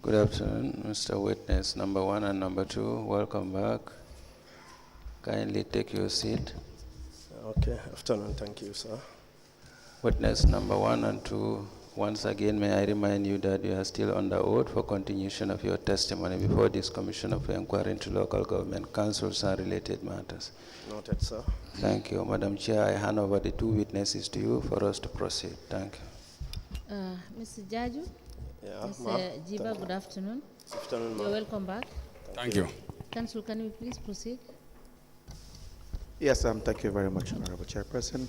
Good afternoon, Mr. Witness number 1 and number 2. Welcome back. Kindly take your seat. Okay, afternoon, thank you, sir. Witness number 1 and 2, once again, may I remind you that you are still under oath for continuation of your testimony before this Commission of Inquiry into Local Government Councils and related matters. Noted, sir. Thank you. Madam Chair, I hand over the 2 witnesses to you for us to proceed. Thank you. Mr. Jarju? Yeah, Mr. Gibba, good afternoon. Good afternoon, You're welcome back. Thank you. Council, can we please proceed? Yes, thank you very much, Honorable Chairperson.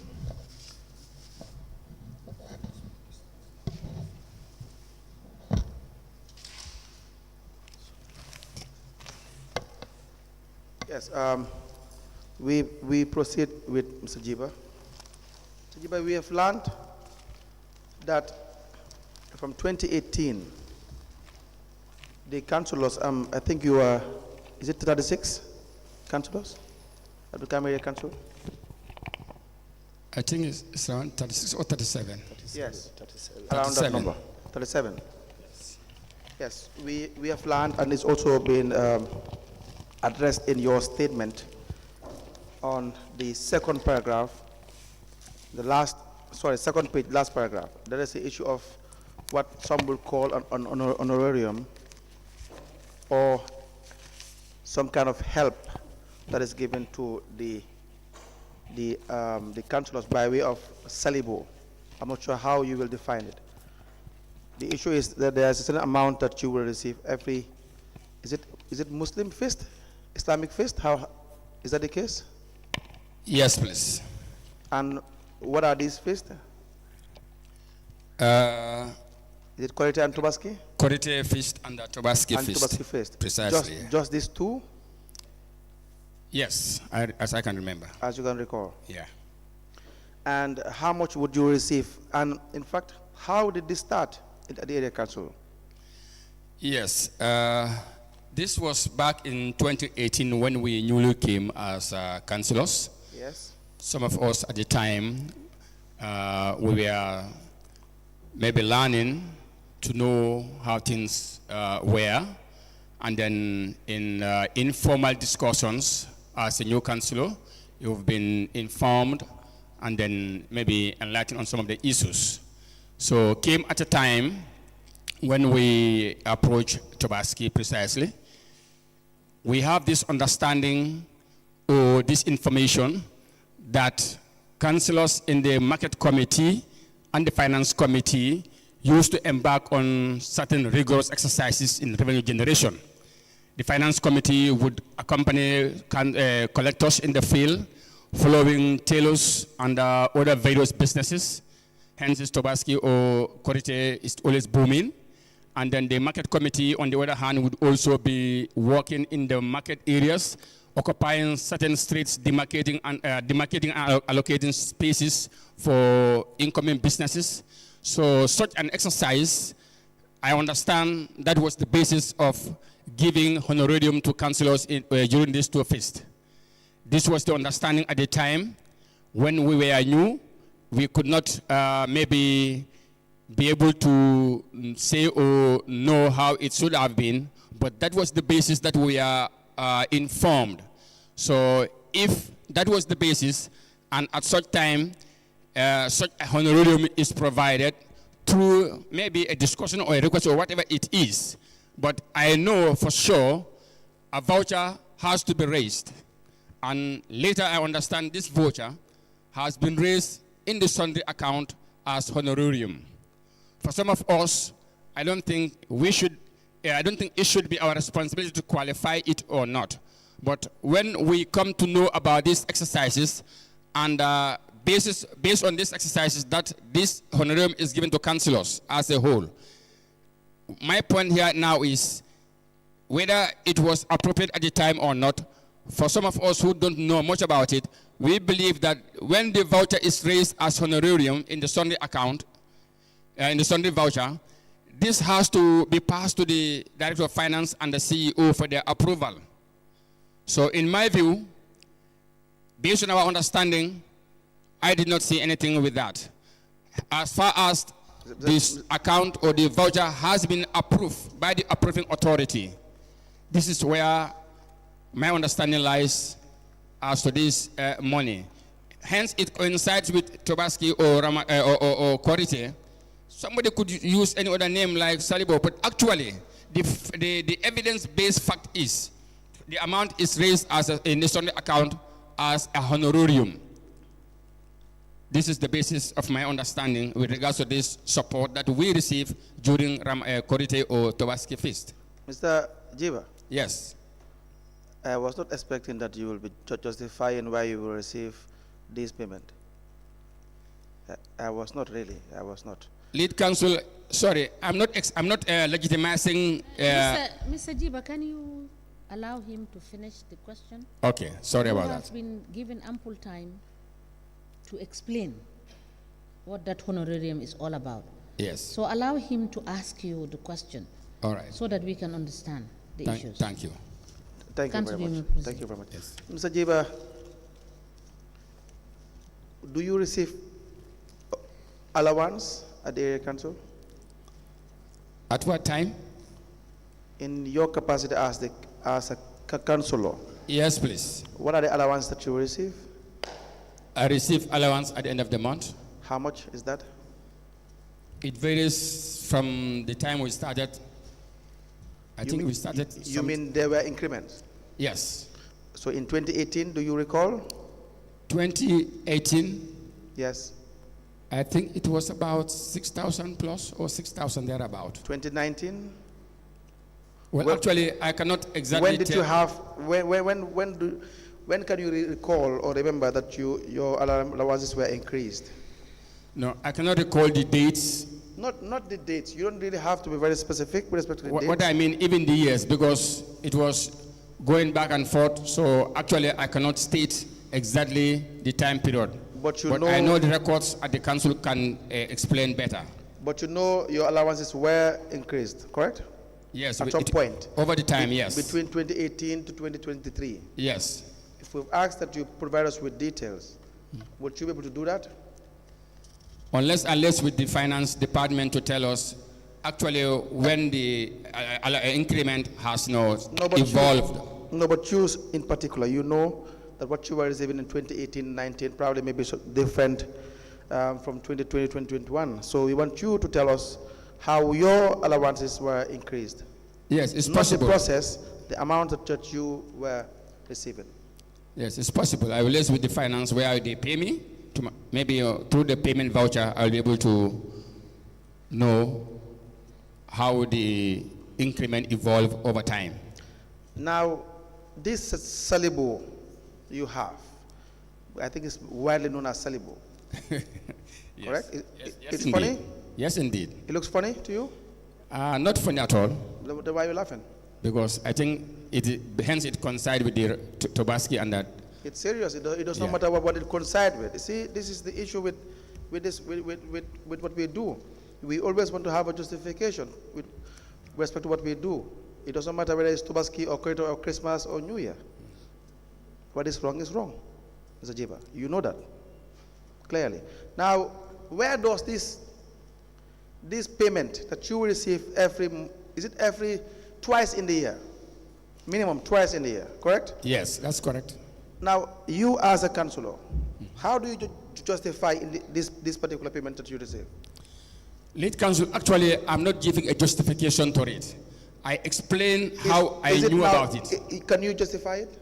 Yes, we proceed with Mr. Gibba. Mr. Gibba, we have learned that from 2018, the councillors, I think you are, is it 36 councillors at the Camera Council? I think it's around 36 or 37. Yes, 37. around 37. that number, 37. Yes, we have learned, and it's also been addressed in your statement on the second paragraph, second page, last paragraph. There is the issue of what some will call an honorarium or some kind of help that is given to the councillors by way of salibo. I'm not sure how you will define it. The issue is that there's a certain amount that you will receive every, is it Muslim feast, Islamic feast? How is that the case? Yes, please. And what are these feasts? Is it Korite and Tobaski? Korite feast and the Tobaski And feast. Tobaski feast. Precisely. Just these two, Yes, as I can remember. as you can recall. Yeah. And how much would you receive? And in fact, how did this start at the area council? Yes. This was back in 2018 when we newly came as councillors. Yes. Some of us at the time, we were maybe learning to know how things were. And then in informal discussions as a new councillor, you've been informed and then maybe enlightened on some of the issues. So came at a time when we approached Tobaski precisely. We have this understanding or this information that councillors in the market committee and the finance committee used to embark on certain rigorous exercises in revenue generation. The finance committee would accompany collectors in the field, following tailors and other various businesses. Hence, Tobaski or Korite is always booming. And then the market committee, on the other hand, would also be working in the market areas, occupying certain streets, demarcating and allocating spaces for incoming businesses. So such an exercise, I understand that was the basis of giving honorarium to councillors during these 2 feasts. This was the understanding at the time. When we were new, we could not maybe be able to say or know how it should have been, but that was the basis that we are informed. So if that was the basis, and at such time, such a honorarium is provided through maybe a discussion or a request or whatever it is, but I know for sure a voucher has to be raised. And later I understand this voucher has been raised in the sundry account as honorarium. For some of us, I don't think it should be our responsibility to qualify it or not. But when we come to know about these exercises and based on these exercises that this honorarium is given to councillors as a whole, my point here now is whether it was appropriate at the time or not. For some of us who don't know much about it, we believe that when the voucher is raised as honorarium in the Sunday account, in the Sunday voucher, this has to be passed to the Director of Finance and the CEO for their approval. So in my view, based on our understanding, I did not see anything with that. As far as this account or the voucher has been approved by the approving authority. This is where my understanding lies as to this money. Hence, it coincides with Tobaski or Korite. Somebody could use any other name like Salibo, but actually, the evidence-based fact is the amount is raised as in the Sunday account as a honorarium. This is the basis of my understanding with regards to this support that we receive during Korite or Tobaski feast. Mr. Gibba, Yes. I was not expecting that you will be justifying why you will receive this payment. I was not really. I was not. Lead counsel, sorry, I'm not legitimizing. Mr. Gibba, can you allow him to finish the question? Okay, sorry about You that. have been given ample time to explain what that honorarium is all about. Yes. So allow him to ask you the question All right. so that we can understand the issues. Thank you. Thank you Counsel, very you much. may proceed. Thank you very much. Yes. Mr. Gibba, do you receive allowance at the area council At what time? in your capacity as a councillor? Yes, please. What are the allowances that you receive? I receive allowance at the end of the month. How much is that? It varies from the time we started. I think we started. You mean there were increments? Yes. So in 2018, do you recall? 2018, Yes. I think it was about 6,000 plus or 6,000 thereabout. 2019? Well, When- actually, I cannot exactly When did tell. you have, when can you recall or remember that your allowances were increased? No, I cannot recall the dates. Not the dates. You don't really have to be very specific with respect to the dates. What I mean, even the years, because it was going back and forth. So actually, I cannot state exactly the time period. But I know the records at the council can explain better. But you know your allowances were increased, correct? Yes. At some point. Over the time, yes. Between 2018 to 2023. Yes. If we've asked that you provide us with details, would you be able to do that? Unless with the finance department to tell us actually when the increment has but evolved. No, but you in particular, you know that what you were receiving in 2018, 19 probably may be different from 2020, 2021. So we want you to tell us how your allowances were increased. Yes, it's Not possible. the process, the amount that you were receiving. Yes, it's possible. I will liaise with the finance where they pay me. Maybe through the payment voucher, I'll be able to know how the increment evolve over time. Now, this Salibo you have, I think it's widely known as Salibo, Yes. correct? Yes, It's indeed. funny? Yes, indeed. It looks funny to you? Not funny at all, Then why are you laughing? because I think hence it coincides with the Tobaski and that. It's serious. It does not Yeah. matter what it coincides with. You see, this is the issue with what we do. We always want to have a justification with respect to what we do. It doesn't matter whether it's Tobaski or Korite or Christmas or New Year. What is wrong, Mr. Gibba. You know that clearly. Now, where does this payment that you receive every twice in the year? Minimum twice in the year, correct? Yes, that's correct. Now, you as a councillor, how do you justify this particular payment that you receive? Lead counsel, actually, I'm not giving a justification to it. I explain how I Is it knew now- about it. Can you justify it?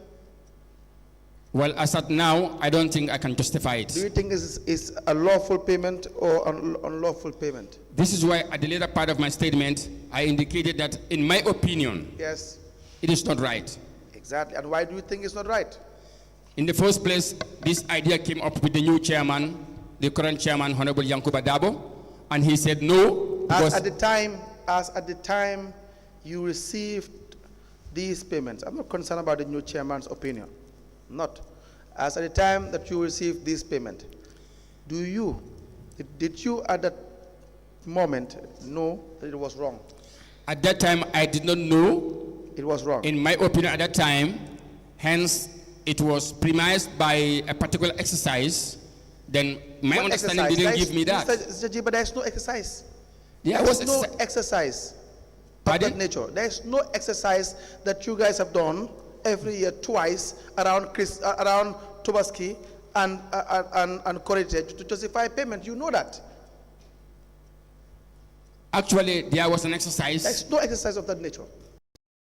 Well, as at now, I don't think I can justify Do it. you think it's a lawful payment or unlawful payment? This is why at the later part of my statement, I indicated that, in my opinion, Yes, it is not right. exactly. And why do you think it's not right? In the first place, this idea came up with the new chairman, the current chairman, Honorable Yankuba Dabo, and he said no. As because- at the time you received these payments, I'm not concerned about the new chairman's opinion. Not. As at the time that you received this payment, did you at that moment know that it was wrong? At that time, I did not know. It was wrong. In my opinion, at that time, hence it was premised by a particular exercise. Then my What understanding exercise? didn't give me that. Mr. Gibba, there's no exercise. There There's was no exercise. exercise of Pardon? that nature. There's no exercise that you guys have done every year twice around around Tobaski and Corritage to justify payment. You know that. Actually, there was an exercise There's no exercise of that nature.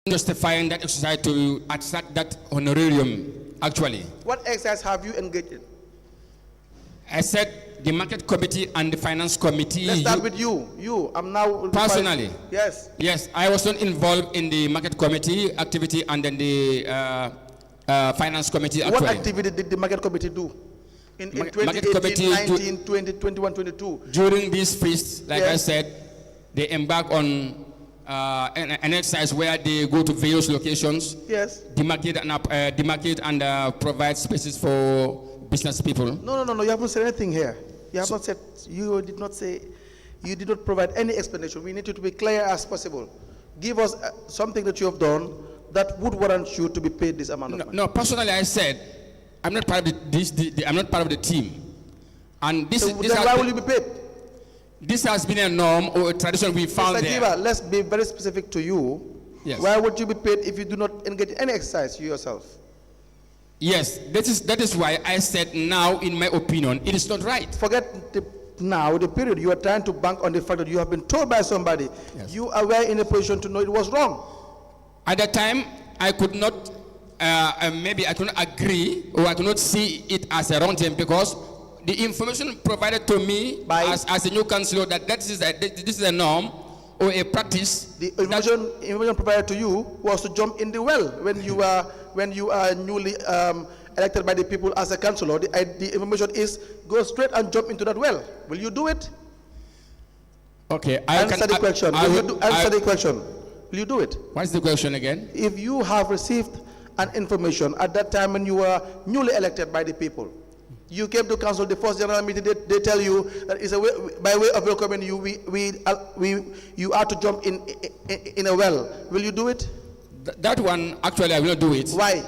justifying that exercise to accept that honorarium. Actually, What exercise have you engaged in? I said the market committee and the finance committee. Let's start with you. You. I'm now Personally? Yes. Yes, I was not involved in the market committee activity and then the finance committee. Actually, What activity did the market committee do in Market 2018, committee 19, 20, 21, 22? during this feast, like I Yes. said, they embark on an exercise where they go to various locations, Yes. demarcate and provide spaces for business people. No. You haven't said anything here. You have not said. You did not say. You did not provide any explanation. We need you to be clear as possible. Give us something that you have done that would warrant you to be paid this amount of money. No, personally, I said I'm not part of I'm not part of the team, and this So this then has why been- will you be paid? This has been a norm or a tradition we found Mr. there. Gibba, let's be very specific to you. Yes. Why would you be paid if you do not engage in any exercise you yourself? Yes, that is why I said now, in my opinion, it is not right. Forget the period. You are trying to bank on the fact that you have been told by somebody. Yes. You were in a position to know it was wrong. At that time, I could not, maybe I could not agree or I could not see it as a wrong thing because the information provided to me as a new councillor that this is a norm or a practice. The information provided to you was to jump in the well when you are newly elected by the people as a councillor. The information is go straight and jump into that well. Will you do it? Okay, Answer the question. Answer the question. Will you do it? What is the question again? If you have received an information at that time when you were newly elected by the people, you came to council, the first general meeting, they tell you that is by way of welcoming you, you are to jump in a well. Will you do it? That one, actually, I will not do it. Why?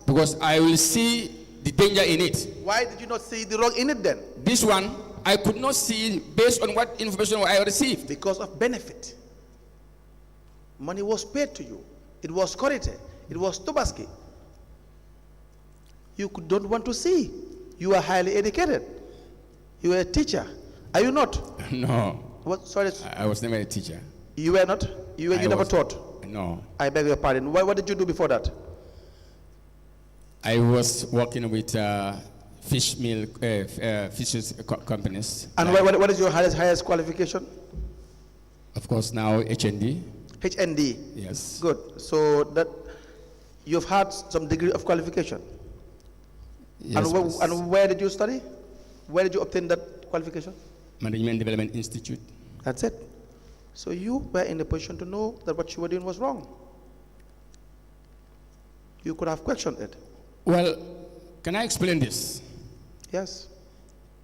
Because I will see the danger in it. Why did you not see the wrong in it then? This one, I could not see based on what information I received. Because of benefit. Money was paid to you. It was Korite. It was Tobaski. You don't want to see. You are highly educated. You are a teacher. Are you not? No. What? Sorry. I was never a teacher. You were not? You never taught? No. I beg your pardon. What did you do before that? I was working with fish companies. And what is your highest qualification? Of course, now HND. HND. Yes. Good. So that you've had some degree of qualification. Yes, And where did you study? Where did you obtain that qualification? Management Development Institute. That's it. So you were in a position to know that what you were doing was wrong. You could have questioned it. Well, can I explain this? Yes.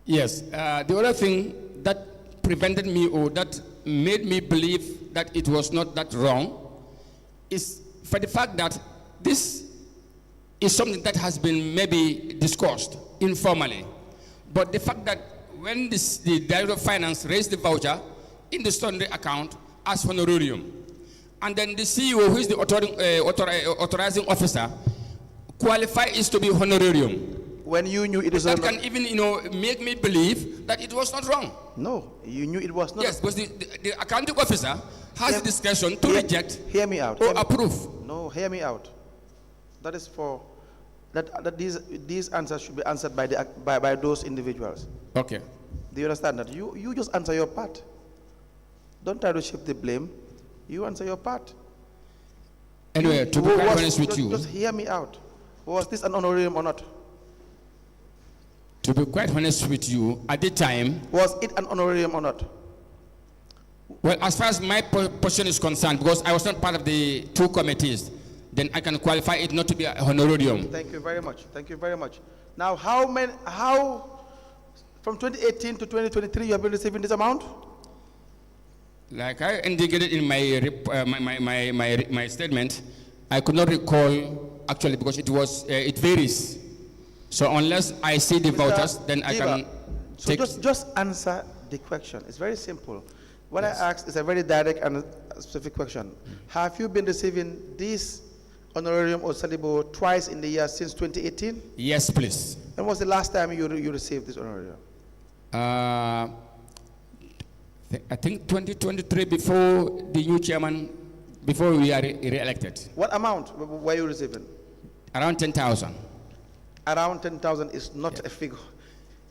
Yes. The other thing that prevented me or that made me believe that it was not that wrong is for the fact that this is something that has been maybe discussed informally. But the fact that when the Director of Finance raised the voucher in the sundry account as honorarium, and then the CEO, who is the authorizing officer, qualifies to be honorarium. When you knew it was that can even make me believe that it was not wrong. No, you knew it was not. Yes, because the accounting officer has the discretion to reject hear me out, or approve. No, hear me out. That is for that these answers should be answered by those individuals. Okay. Do you understand that? You just answer your part. Don't try to shift the blame. You answer your part. Anyway, to be quite honest with you, just hear me out. Was this an honorarium or not? To be quite honest with you, at the time, was it an honorarium or not? Well, as far as my position is concerned, because I was not part of the two committees, then I can qualify it not to be a honorarium. Thank you very much. Thank you very much. Now, from 2018 to 2023, you have been receiving this amount? Like I indicated in my statement, I could not recall actually because it varies. So unless I see the vouchers, then I can So take. just answer the question. It's very simple. What Yes. I asked is a very direct and specific question. Have you been receiving this honorarium or salibo twice in the year since 2018? Yes, please. When was the last time you received this honorarium? I think 2023, before the new chairman, before we are re-elected, What amount were you receiving? around 10,000. Around 10,000 is not a figure.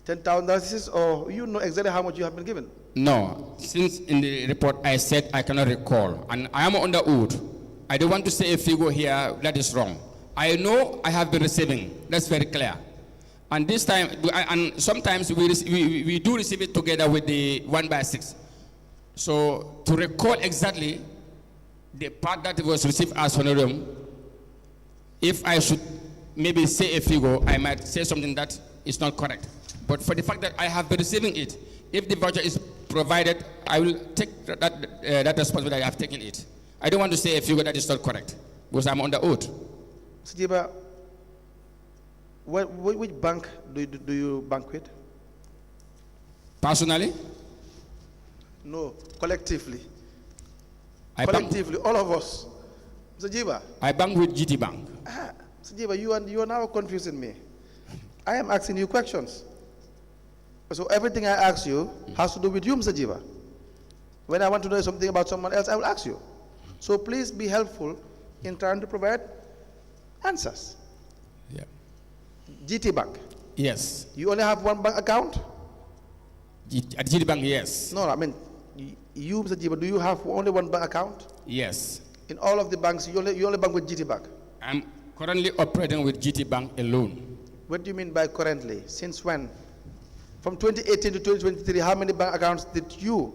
10,000, this is, or you know exactly how much you have been given? No, since in the report I said I cannot recall, and I am on the oath. I don't want to say a figure here that is wrong. I know I have been receiving. That's very clear. And this time, and sometimes we do receive it together with the 1/6. So to recall exactly the part that was received as honorarium, if I should maybe say a figure, I might say something that is not correct. But for the fact that I have been receiving it, if the voucher is provided, I will take that responsibility. I have taken it. I don't want to say a figure that is not correct because I'm on the oath. Mr. Gibba, which bank do you bank with? Personally, No, collectively. I bank, Collectively, all of us. Mr. Gibba, I bank with GT Bank. Mr. Gibba, you are now confusing me. I am asking you questions. So everything I ask you has to do with you, Mr. Gibba. When I want to know something about someone else, I will ask you. So please be helpful in trying to provide answers. Yeah. GT Bank, Yes. you only have one bank account? At GT Bank, yes. No, I mean, you, Mr. Gibba, do you have only one bank account? Yes. In all of the banks, you only bank with GT Bank. I'm currently operating with GT Bank alone. What do you mean by currently? Since when? From 2018 to 2023, how many bank accounts did you?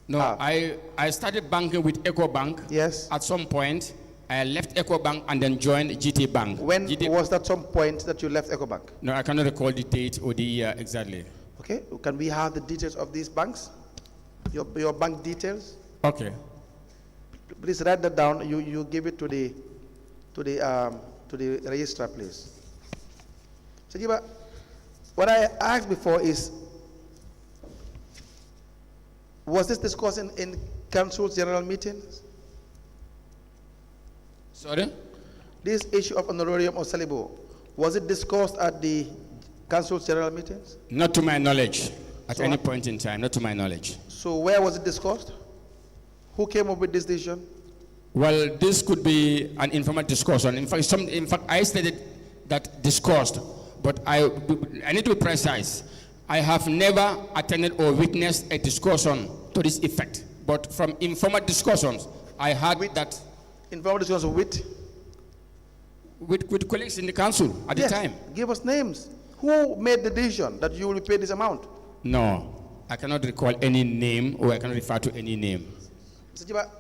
No, I started banking with Eco Bank. Yes. At some point, I left Eco Bank and then joined GT Bank. When GT was that some point that you left EcoBank? No, I cannot recall the date or the year exactly. Okay, can we have the details of these banks? Your bank details? Okay. Please write that down. You give it to the registrar, please. So, Gibba, what I asked before is, was this discussed in council's general meetings? Sorry? This issue of honorarium or salibo, was it discussed at the council's general meetings? Not to my knowledge. At So any I- point in time, not to my knowledge. So where was it discussed? Who came up with this decision? Well, this could be an informal discussion. In fact, I stated that discussed, but I need to be precise. I have never attended or witnessed a discussion to this effect. But from informal discussions, I heard that Informal discussion with colleagues in the council at Yes, the time. give us names. Who made the decision that you will pay this amount? No, I cannot recall any name or I cannot refer to any name. Mr. Gibba,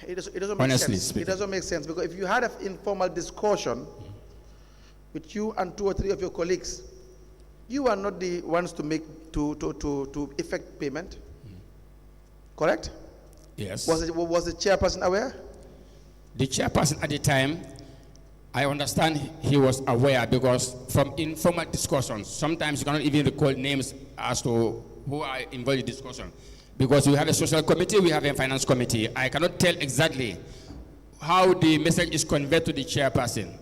it doesn't make Honestly sense. speaking. It doesn't make sense because if you had an informal discussion with you and 2 or 3 of your colleagues, you are not the ones to make to effect payment. Correct? Yes. Was the chairperson aware? The chairperson at the time, I understand he was aware because from informal discussions, sometimes you cannot even recall names as to who are involved in discussion. Because we have a social committee, we have a finance committee. I cannot tell exactly how the message is conveyed to the chairperson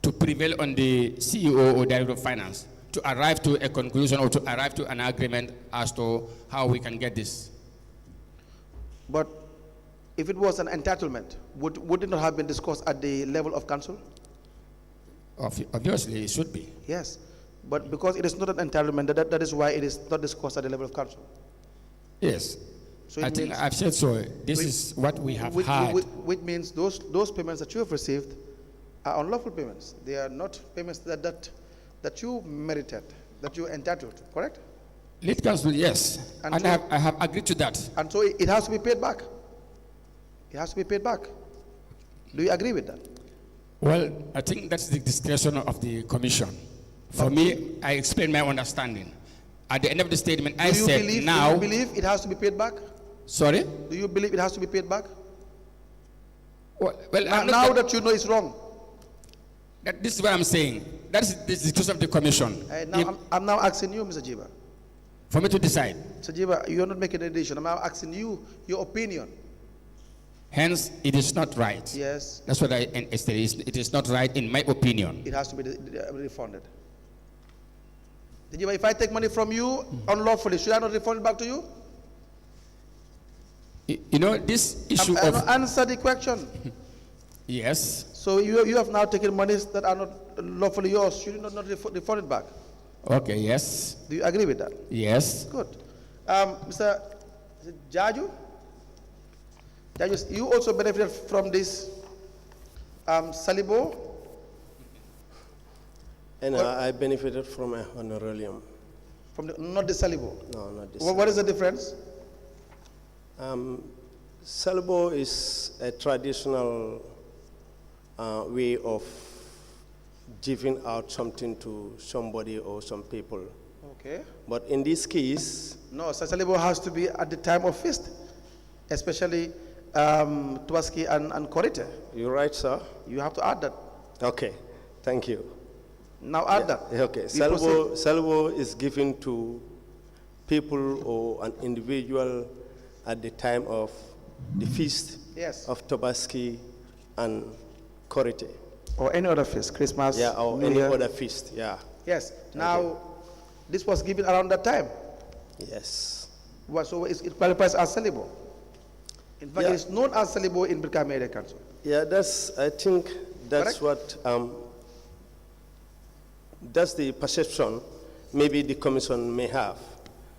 to prevail on the CEO or director of finance to arrive to a conclusion or to arrive to an agreement as to how we can get this. But if it was an entitlement, would it not have been discussed at the level of council? Obviously, it should be. Yes. But because it is not an entitlement, that is why it is not discussed at the level of council. Yes. So it I think means- I've said so. This Which- is what we have Which, had. which means those payments that you have received are unlawful payments. They are not payments that you merited, that you entitled, correct? Lead counsel, yes. And And so- I have agreed to that. And so it has to be paid back. It has to be paid back. Do you agree with that? Well, I think that's the discretion of the commission. For me, I explain my understanding. At the end of the statement, I Do you said believe, now. do you believe it has to be paid back? Sorry? Do you believe it has to be paid back? Well, I'm Now not, that you know it's wrong. this is what I'm saying. That's the discretion of the commission. Now I'm now asking you, Mr. Gibba. For me to decide. Mr. Gibba, you are not making a decision. I'm asking you your opinion. Hence, it is not right. Yes, That's what it is not right in my opinion. it has to be refunded. Mr. Gibba, if I take money from you unlawfully, should I not refund it back to you? You know, this issue of... Answer the question. Yes. So you have now taken monies that are not lawfully yours. Should you not refund it back? Okay, yes. Do you agree with that? Yes. Good. Mr. Jarju? Jarju, you also benefited from this Salibo? And I benefited from a honorarium. From not the Salibo? No, not this. What is the difference? Salibo is a traditional way of giving out something to somebody or some people. Okay. But in this case, No, Salibo has to be at the time of feast, especially Tuaski and Korite. you're right, sir. You have to add that. Okay, thank you. Now add that. Okay, We proceed. Salvo is given to people or an individual at the time of the feast Yes. of Tobaski and Korite. Or any other feast, Christmas, Yeah, or New any Year. other feast, yeah. Yes. Now, this was given around that time. Yes. So it qualifies as Salibo. In fact, Yeah. it's known as Salibo in Brikama Area Council. Yeah, I think that's Correct? what, that's the perception maybe the commission may have.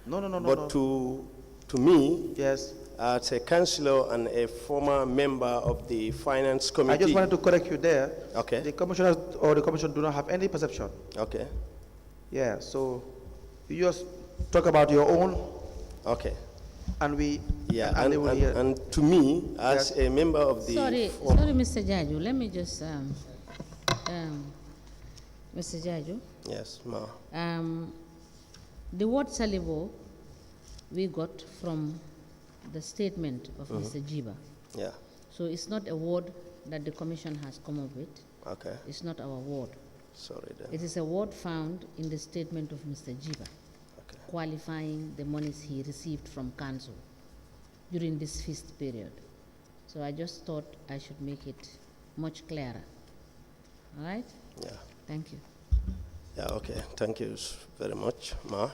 No. But to me, Yes. as a councillor and a former member of the finance committee. I just wanted to correct you there. Okay. The commissioners or the commission do not have any perception. Okay, Yeah, so you just talk about your own okay. and we, Yeah, and they will hear. and to me, as Yes. a member of the. Sorry, Mr. Jarju, let me just, Mr. Jarju, Yes, ma. the word Salibo we got from the statement of Mr. Gibba. Yeah, So it's not a word that the commission has come up with. okay. It's not our word. Sorry then. It is a word found in the statement of Mr. Gibba, Okay. qualifying the monies he received from council during this feast period. So I just thought I should make it much clearer. All right? Yeah, Thank you. yeah, okay. Thank you very much, ma.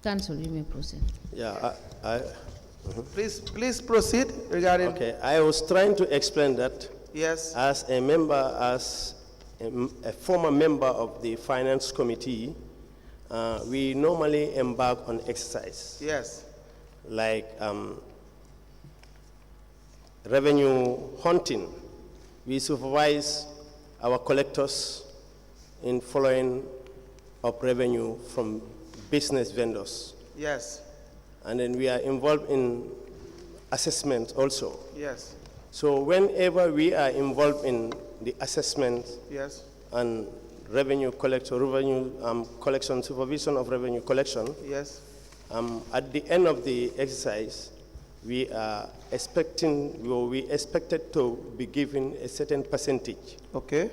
Council, you may proceed. Yeah, Please proceed regarding. okay. I was trying to explain that Yes. as a member, as a former member of the finance committee, we normally embark on exercise Yes. like revenue hunting. We supervise our collectors in following up revenue from business vendors. Yes. And then we are involved in assessment also. Yes. So whenever we are involved in the assessment Yes. and revenue collection, supervision of revenue collection, Yes. at the end of the exercise, we are expected to be given a certain percentage. Okay.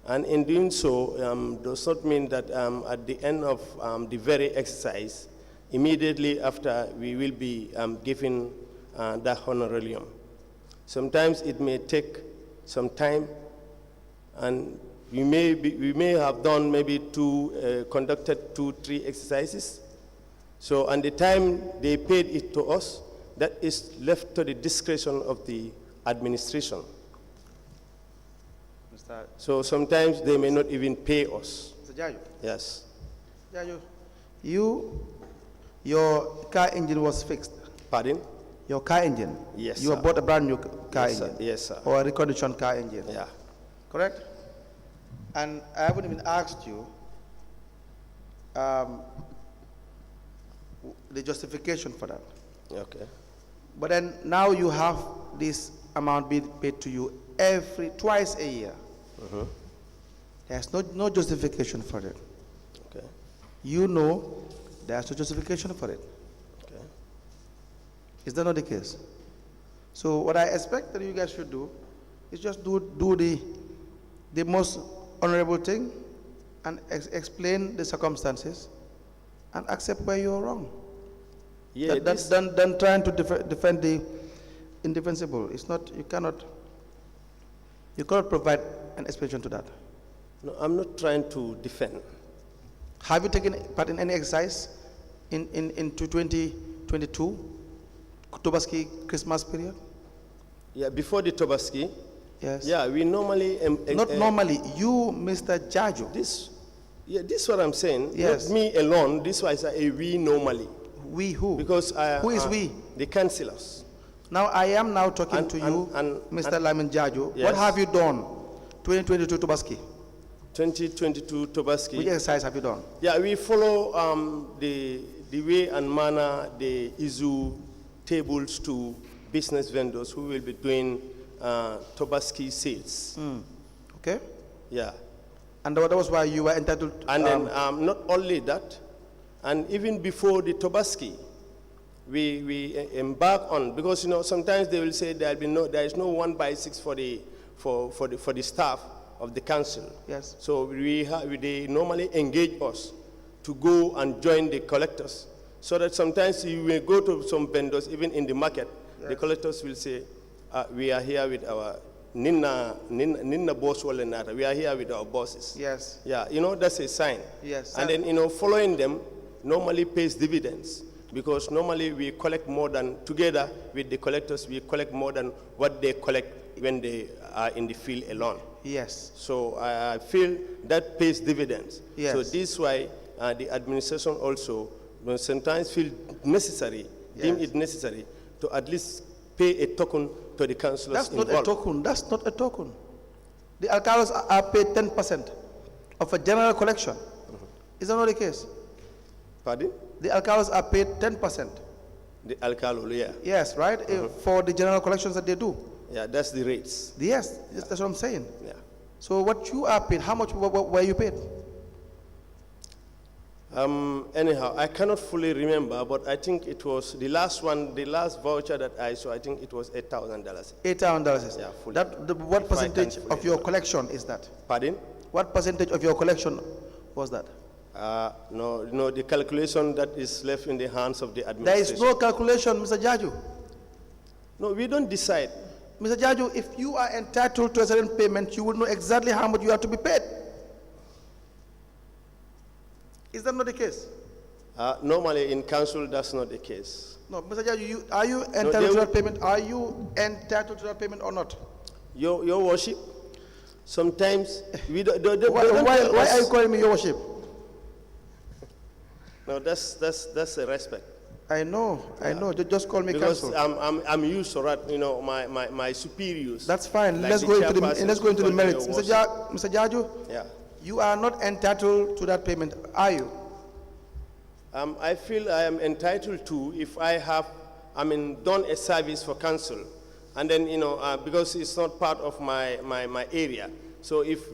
And in doing so, does not mean that at the end of the very exercise, immediately after, we will be given that honorarium. Sometimes it may take some time, and we may have done maybe conducted 2-3 exercises. So, and the time they paid it to us, that is left to the discretion of the administration. Mr. So sometimes they may not even pay us. Jarju. Yes. Jarju, your car engine was fixed. Pardon? Your car engine. Yes, You sir. bought a brand new car Yes, sir. engine. Yes, sir. Or a reconditioned car engine. Yeah. Correct? And I haven't even asked you the justification for that. Okay. But then now you have this amount being paid to you twice a year. There's no justification for it. Okay. You know there's no justification for it. Okay. Is that not the case? So what I expect that you guys should do is just do the most honorable thing and explain the circumstances and accept where you're wrong. Yeah, That's than trying to defend the indefensible. It's not, you cannot provide an explanation to that. no, I'm not trying to defend. Have you taken part in any exercise in 2022, Tobaski Christmas period? Yeah, before the Tobaski, Yes. yeah, we normally... Not normally, you, Mr. Jarju. This is what I'm saying. Yes. Not me alone. This was a we normally. We who? Because Who is we? The councillors. Now I am now talking And- to you, and- Mr. Lamin Jarju. Yes. What have you done 2022 Tobaski? 2022 Tobaski. Which exercise have you done? Yeah, we follow the way and manner they issue tables to business vendors who will be doing Tobaski sales. Okay? Yeah. And that was why you were entitled. And then not only that, and even before the Tobaski, we embark on, because sometimes they will say there is no 1/6 for the staff of the council. Yes. So they normally engage us to go and join the collectors, so that sometimes you may go to some vendors, even in the market, the collectors will say, we are here with our Ninna boss Walenata. We are here with our bosses. Yes. Yeah, that's a sign. Yes. And then, following them normally pays dividends, because normally we collect more than, together with the collectors, we collect more than what they collect when they are in the field alone. Yes. So I feel that pays dividends. Yes. So this is why the administration also sometimes feel necessary, deem Yes. it necessary, to at least pay a token to the councillors That's not involved. a token. That's not a token. The alcalos are paid 10% of a general collection. Is that not the case? Pardon? The alcalos are paid 10%. The alcalo, yeah. Yes, right? For the general collections that they do. Yeah, that's the rates. Yes, that's what I'm saying. Yeah. So what you are paid, how much were you paid? Anyhow, I cannot fully remember, but I think it was the last voucher that I saw, I think it was $8,000. $8,000. Yeah, fully. What If I can percentage fully of your remember. collection is that? Pardon? What percentage of your collection was that? No, the calculation that is left in the hands of the There administration. is no calculation, Mr. Jarju. No, we don't decide. Mr. Jarju, if you are entitled to a certain payment, you will know exactly how much you are to be paid. Is that not the case? Normally in council, that's not the case. No, Mr. Jarju, are you entitled to that payment? Are you entitled to that payment or not? Your worship, sometimes we don't. Why are you calling me your worship? No, that's a respect. I know. Just call me Because counsel. I'm used to that, my superiors. That's fine. Like Let's the go into the chairperson, merits. your Mr. Jarju, Yeah. you are not entitled to that payment, are you? I feel I am entitled to if I have, done a service for council, and then because it's not part of my area. So if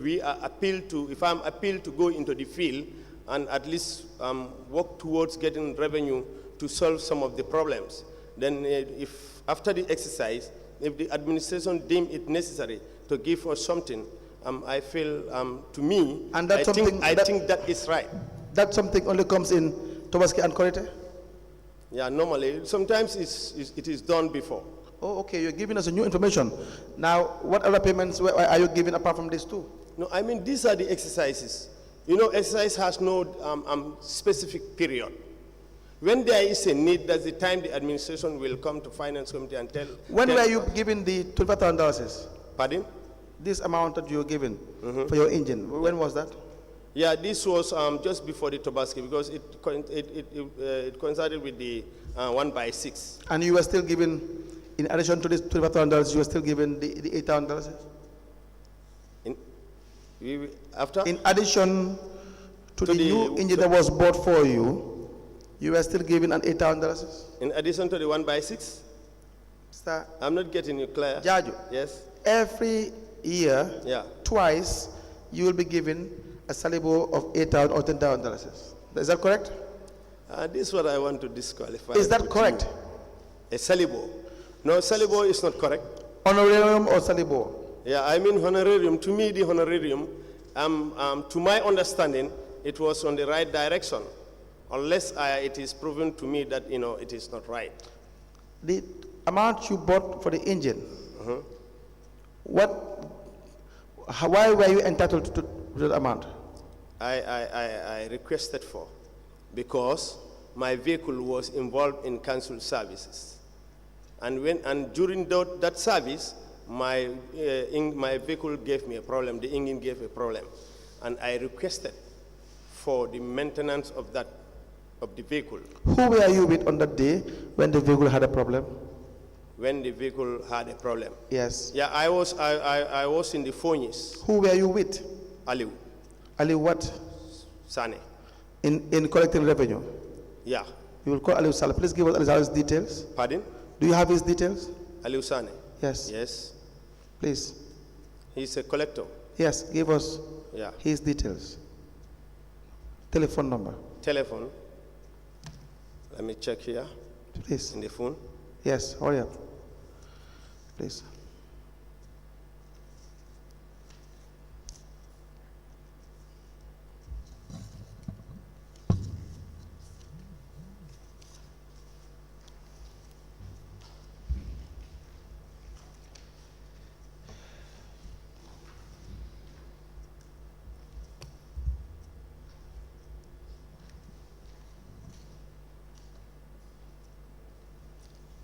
I'm appealed to go into the field and at least work towards getting revenue to solve some of the problems, then if after the exercise, if the administration deem it necessary to give us something, I feel to me, And that's I think that is right. That something only comes in Tobaski and Korete? Yeah, normally, sometimes it is done before. Oh, okay, you're giving us a new information. Now, what other payments are you giving apart from these two? No, these are the exercises. Exercise has no specific period. When there is a need, that's the time the administration will come to finance committee and tell. When were you given the $25,000? Pardon? This amount that you were given for your engine, when was that? Yeah, this was just before the Tobaski, because it coincided with the 1/6. And you were still given, in addition to this $25,000, you were still given the $8,000? After? In addition to the the- new engine that was bought for you, you were still given an $8,000? In addition to the 1/6? Mr. I'm not getting you clear. Jarju, Yes? every year, Yeah. twice, you will be given a salibo of $8,000 or $10,000. Is that correct? This is what I want to disqualify. Is that with correct? you. A salibo. No, salibo is not correct. Honorarium or salibo? Yeah, honorarium. To me, the honorarium, to my understanding, it was on the right direction. unless it is proven to me that, it is not right. The amount you bought for the engine, why were you entitled to that amount? I requested for, because my vehicle was involved in council services. And during that service, my vehicle gave me a problem, the engine gave a problem. And I requested for the maintenance of the vehicle. Who were you with on that day when the vehicle had a problem? When the vehicle had a problem? Yes. Yeah, I was in the Phoenix. Who were you with? Aliu. Aliu what? Sane. In collecting revenue? Yeah. You will call Aliu Saleh. Please give us Aliu Saleh's details. Pardon? Do you have his details? Aliu Sane? Yes. Yes. Please. He's a collector. Yes, give us Yeah. his details. Telephone number. Telephone. Let me check here Please. in the phone. Yes, hurry up. Please.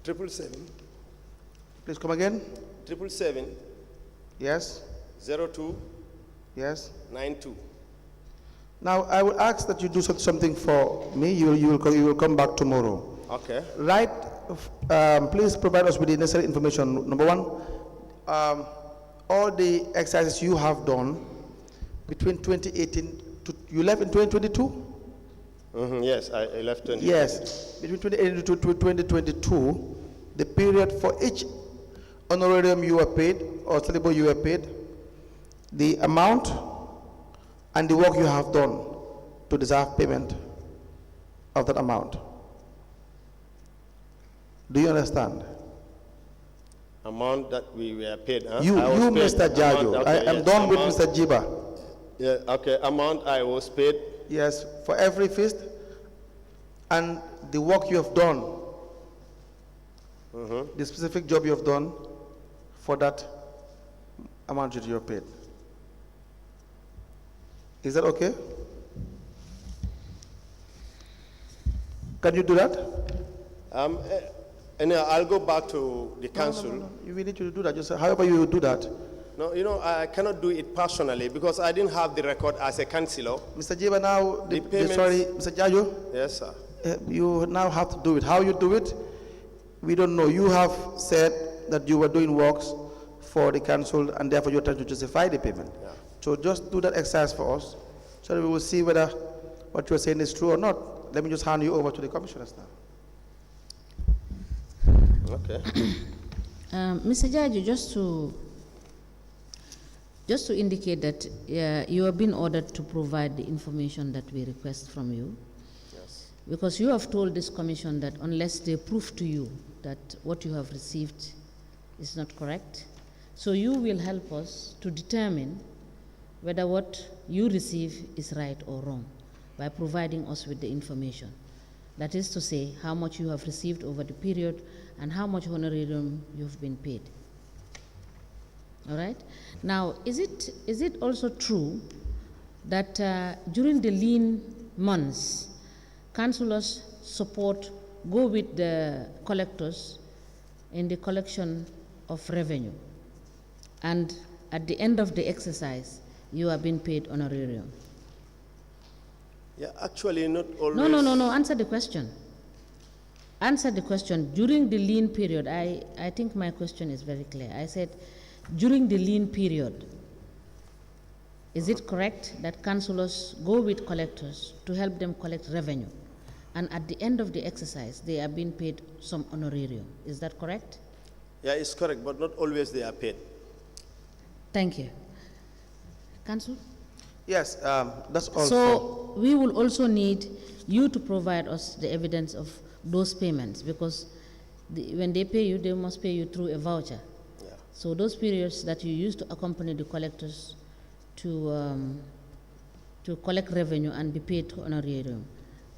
Triple seven. Please come again. 777 Yes. 02 Yes. 92. Now I will ask that you do something for me. You will come back tomorrow. Okay. Right. Please provide us with the necessary information. Number one, all the exercises you have done between 2018 to you left in 2022. Yes, I left 20. Yes, between 2018 to 2022, the period for each honorarium you were paid or salary you were paid, the amount and the work you have done to deserve payment of that amount. Do you understand? Amount that we were paid, huh? You, Mr. Jarju. Okay, I am yes. done with Amount- Mr. Gibba. Yeah, okay, amount I was paid. Yes, for every feast and the work you have done, the specific job you have done for that amount that you are paid. Is that okay? Can you do that? And I'll go back to the council. No. We need you to do that. Just however you do that. No, I cannot do it personally because I didn't have the record as a councillor. Mr. Gibba, now, The payments- sorry, Mr. Jarju, Yes, sir. you now have to do it. How you do it, we don't know. You have said that you were doing works for the council and therefore you're trying to justify the payment. Yeah. So just do that exercise for us so that we will see whether what you're saying is true or not. Let me just hand you over to the commissioners now. Okay. Mr. Jarju, just to indicate that you have been ordered to provide the information that we request from you. Yes. Because you have told this commission that unless they prove to you that what you have received is not correct, so you will help us to determine whether what you receive is right or wrong by providing us with the information. That is to say, how much you have received over the period and how much honorarium you've been paid. All right? Now, is it also true that during the lean months, councillors go with the collectors in the collection of revenue, and at the end of the exercise, you are being paid honorarium? Yeah, actually not always. No, answer the question. Answer the question. During the lean period, I think my question is very clear. I said, during the lean period, is it correct that councillors go with collectors to help them collect revenue, and at the end of the exercise, they are being paid some honorarium? Is that correct? Yeah, it's correct, but not always they are paid. Thank you. Council? Yes, that's all. So we will also need you to provide us the evidence of those payments, because when they pay you, they must pay you through a voucher. Yeah. So those periods that you use to accompany the collectors to collect revenue and be paid honorarium,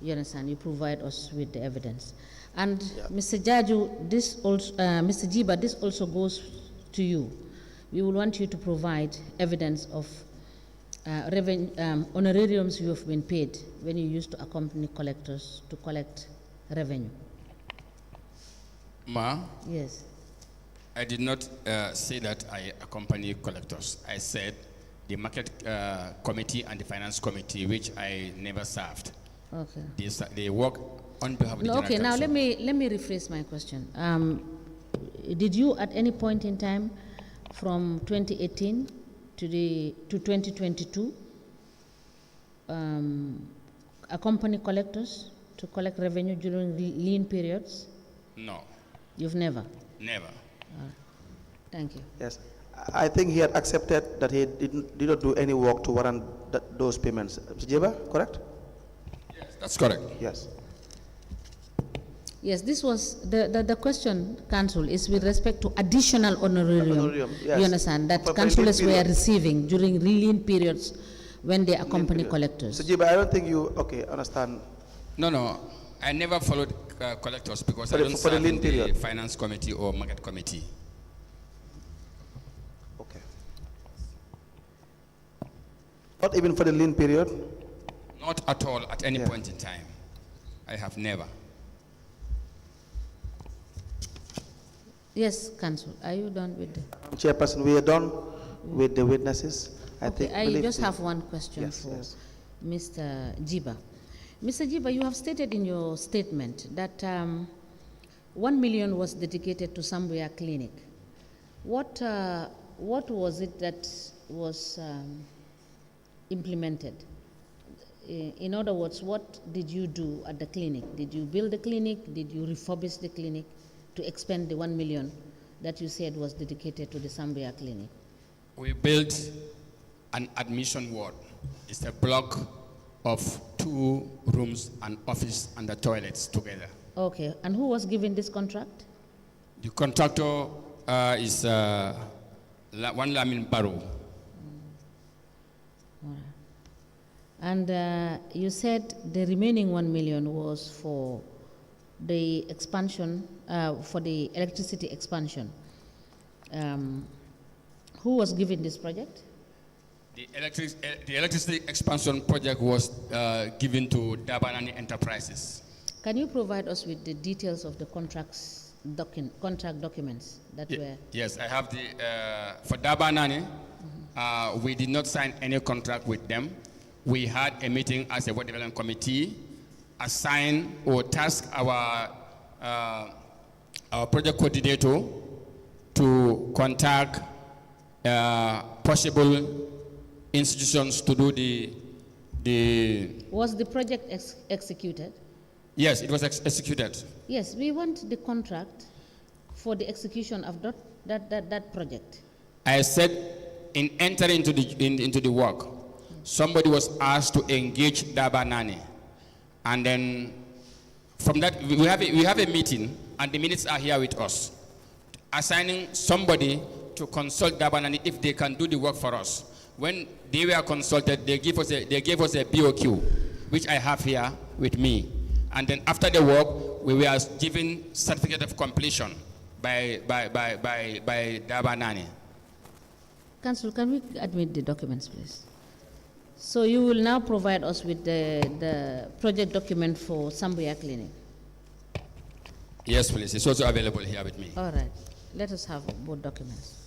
You understand? You provide us with the evidence. And Yeah. Mr. Jarju, this also, Mr. Gibba, this also goes to you. We will want you to provide evidence of honorariums you have been paid when you used to accompany collectors to collect revenue. Ma, Yes. I did not say that I accompany collectors. I said the market committee and the finance committee, which I never served. Okay. They work on behalf of the No, General okay, now Council. let me rephrase my question. Did you at any point in time from 2018 to 2022 accompany collectors to collect revenue during lean periods? No, You've never? never. Thank you. Yes. I think he had accepted that he did not do any work to warrant those payments. Mr. Gibba, correct? Yes, that's correct. Yes. Yes, this was the question, Council, is with respect to additional honorarium. Honorarium, yes. You understand that For councillors lean were period. receiving during lean periods when they accompany Period. collectors. Mr. Gibba, I don't think you, okay, understand. No, I never followed collectors because For I the- don't for the serve lean in the period. finance committee or market committee. Okay. Not even for the lean period? Not at all at any Yeah. point in time. I have never. Yes, Council, are you done with the? Chairperson, we are done with the witnesses. Okay, I believe just the- have one question Yes, for yes. Mr. Gibba. Mr. Gibba, you have stated in your statement that 1 million was dedicated to Sambuya Clinic. What was it that was implemented? In other words, what did you do at the clinic? Did you build the clinic? Did you refurbish the clinic to expend the 1 million that you said was dedicated to the Sambuya Clinic? We built an admission ward. It's a block of 2 rooms, an office, and the toilets together. Okay, and who was given this contract? The contractor is one Lamin Barrow. And you said the remaining 1 million was for the expansion, for the electricity expansion. Who was given this project? The electricity expansion project was given to Dabanani Enterprises. Can you provide us with the details of the contract documents that were? Yes, I have the, for Dabanani, we did not sign any contract with them. We had a meeting as a World Development Committee, assign or task our project coordinator to contact possible institutions to do the. Was the project executed? Yes, it was executed. Yes, we want the contract for the execution of that project. I said in entering into the work, somebody was asked to engage Dabanani. And then from that, we have a meeting, and the minutes are here with us, assigning somebody to consult Dabanani if they can do the work for us. When they were consulted, they gave us a BOQ, which I have here with me. And then after the work, we were given certificate of completion by Dabanani. Council, can we admit the documents, please? So you will now provide us with the project document for Sambuya Clinic. Yes, please. It's also available here with me. All right. Let us have both documents.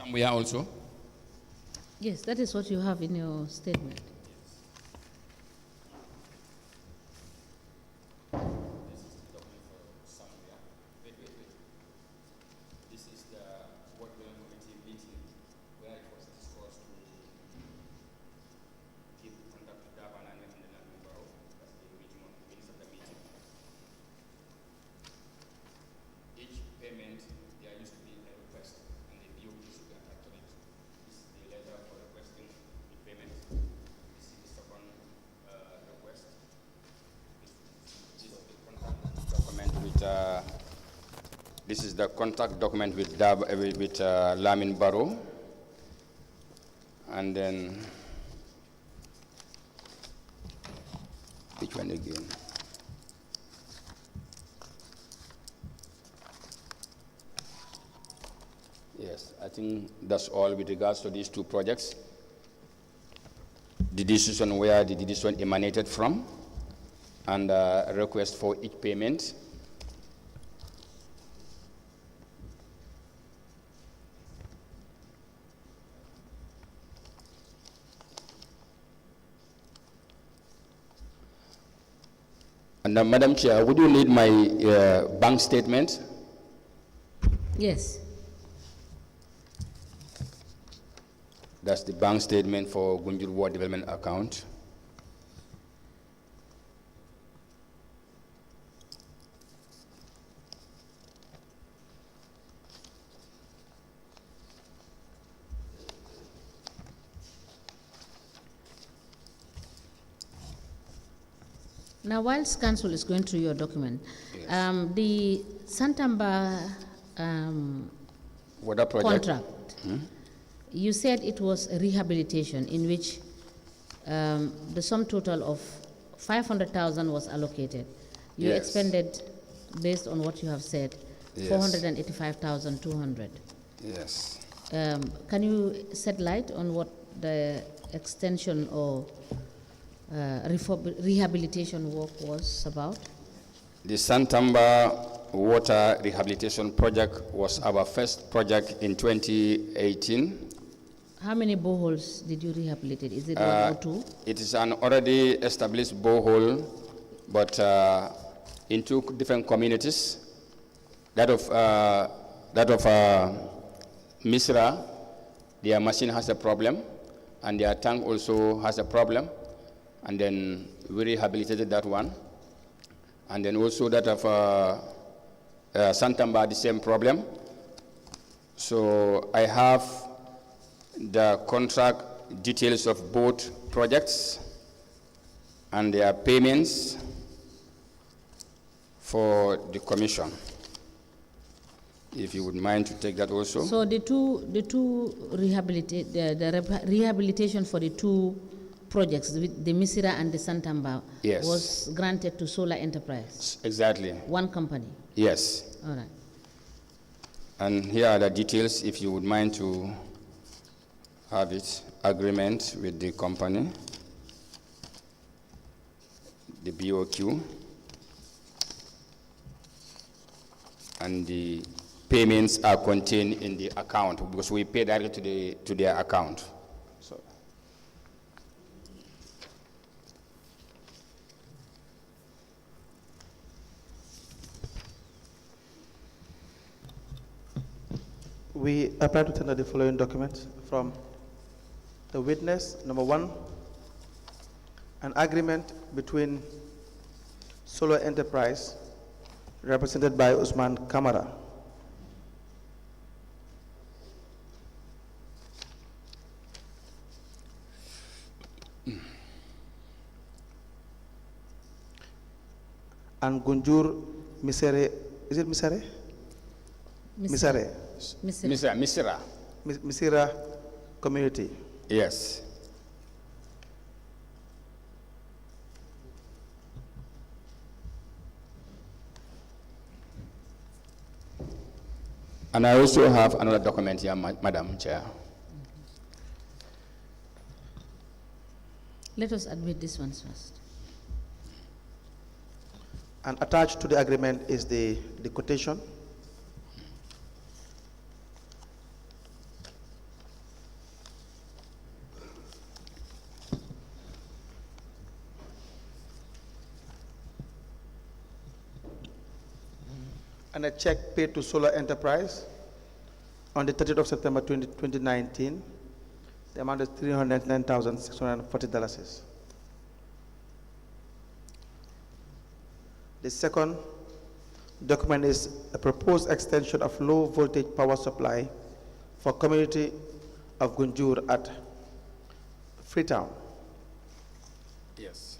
somewhere also. Yes, that is what you have in your statement. This is the work committee meeting where it was discussed to give contact to Durban and the Lamin Borough. That's the meeting of the minutes of the meeting. Each payment, there used to be a request, and the BOQ should be attached to it. This is the letter for requesting the payment. This is the second request. This is the contact document with. This is the contact document with Lamin Borough, and then which one again? Yes, I think that's all with regards to these two projects. The decision where the decision emanated from, and a request for each payment. And Madam Chair, would you need my bank statement? Yes. That's the bank statement for Gunjur Ward Development account. Now, whilst Council is going through your document, Yes. the Santamba Water project. contract, you said it was a rehabilitation in which the sum total of 500,000 was allocated. You Yes. expended, based on what you have said, Yes. 485,200. Yes. Can you shed light on what the extension or rehabilitation work was about? The Santamba Water Rehabilitation Project was our first project in 2018. How many boreholes did you rehabilitate? Is it one or two? It is an already established borehole, but in two different communities. That of Misra, their machine has a problem, and their tank also has a problem. And then we rehabilitated that one. And then also that of Santamba, the same problem. So I have the contract details of both projects and their payments for the commission. If you would mind to take that also. So the rehabilitation for the two projects, the Misira and the Santamba, Yes. was granted to Solar Enterprise, Exactly. one company. Yes. All right. And here are the details, if you would mind to have it. Agreement with the company, the BOQ, and the payments are contained in the account because we pay directly to their account. So. We are proud to tender the following documents from the witness. Number one, an agreement between Solar Enterprise, represented by Usman Kamara, and Gunjur Misere, is it Misere? Misere. Misra. Misira community. Yes. And I also have another document here, Madam Chair. Let us admit this one first. And attached to the agreement is the quotation. and a check paid to Solar Enterprise on the 30th of September 2019. The amount is $309,640. The second document is a proposed extension of low voltage power supply for community of Gunjur at Freetown. Yes.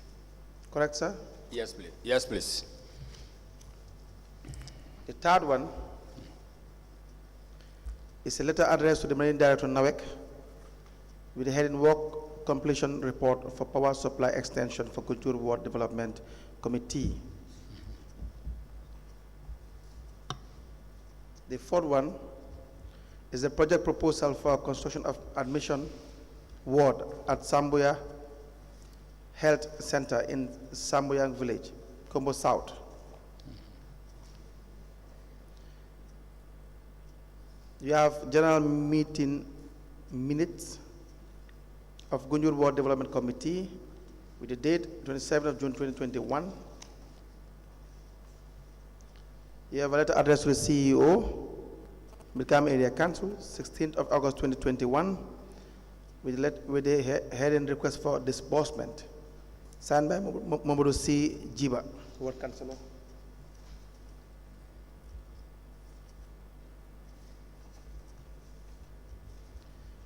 Correct, sir? Yes, please. Yes, please. The third one is a letter addressed to the Marine Director NAWEC with the heading Work Completion Report for Power Supply Extension for Gunjur Ward Development Committee. The fourth one is a project proposal for construction of admission ward at Sambuya Health Center in Sambuyang Village, Combo South. You have general meeting minutes of Gunjur Ward Development Committee with the date 27th of June 2021. You have a letter addressed to the CEO, Milkam Area Council, 16th of August 2021, with the heading request for disbursement, signed by Momodo C. Gibba, Ward Councillor.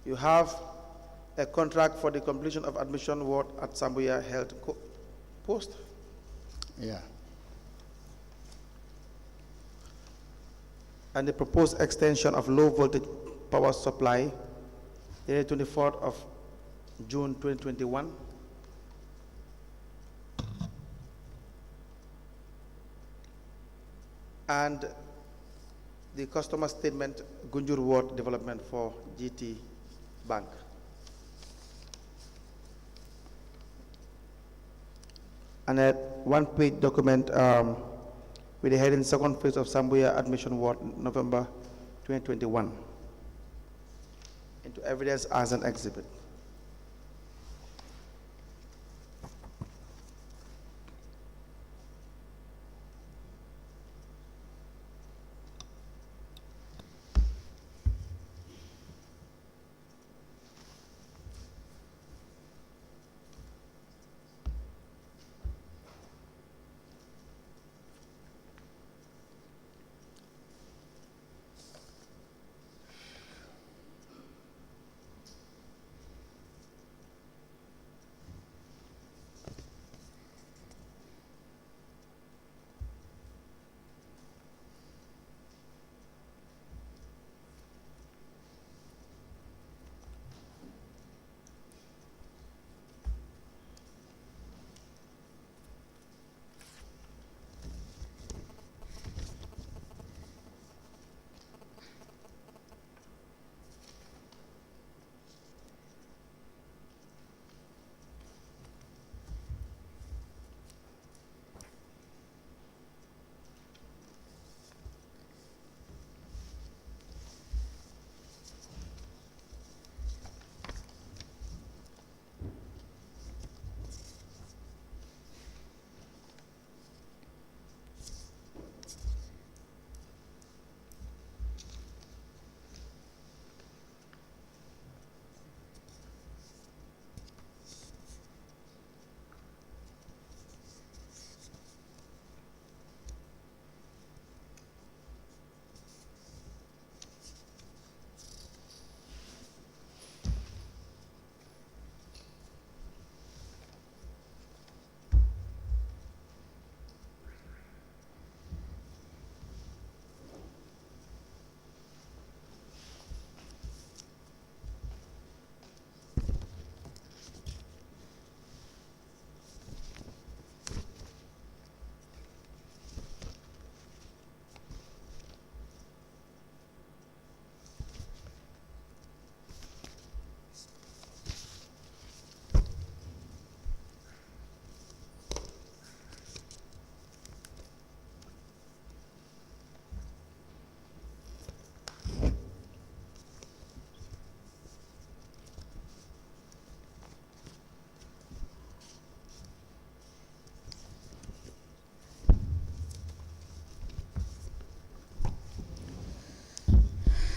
You have a contract for the completion of admission ward at Sambuya Health Post. Yeah. And the proposed extension of low voltage power supply, the 24th of June 2021. And the customer statement, Gunjur Ward Development for GT Bank. And a one-page document with the heading Second Phase of Sambuya Admission Ward, November 2021, into evidence as an exhibit.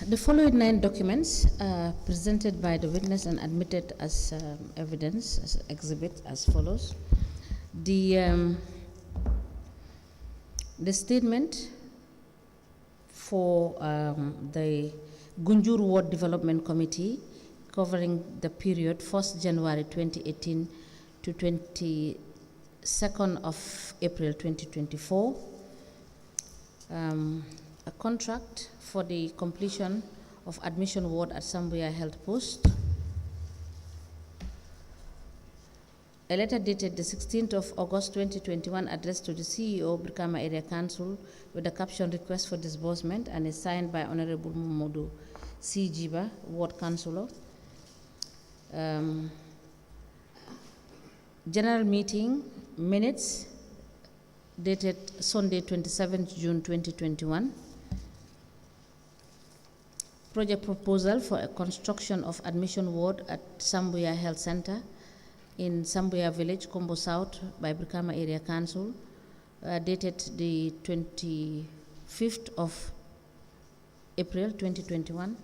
The following 9 documents are presented by the witness and admitted as evidence, as exhibit, as follows. The statement for the Gunjur Ward Development Committee covering the period 1st January 2018 to 22nd of April 2024. A contract for the completion of admission ward at Sambuya Health Post. A letter dated the 16th of August 2021 addressed to the CEO, Brikama Area Council with the caption request for disbursement and is signed by Honorable Momodo C. Gibba, Ward Councillor. General meeting minutes dated Sunday 27th June 2021. Project proposal for a construction of admission ward at Sambuya Health Center in Sambuya Village, Kombo South by Brikama Area Council, dated the 25th of April 2021.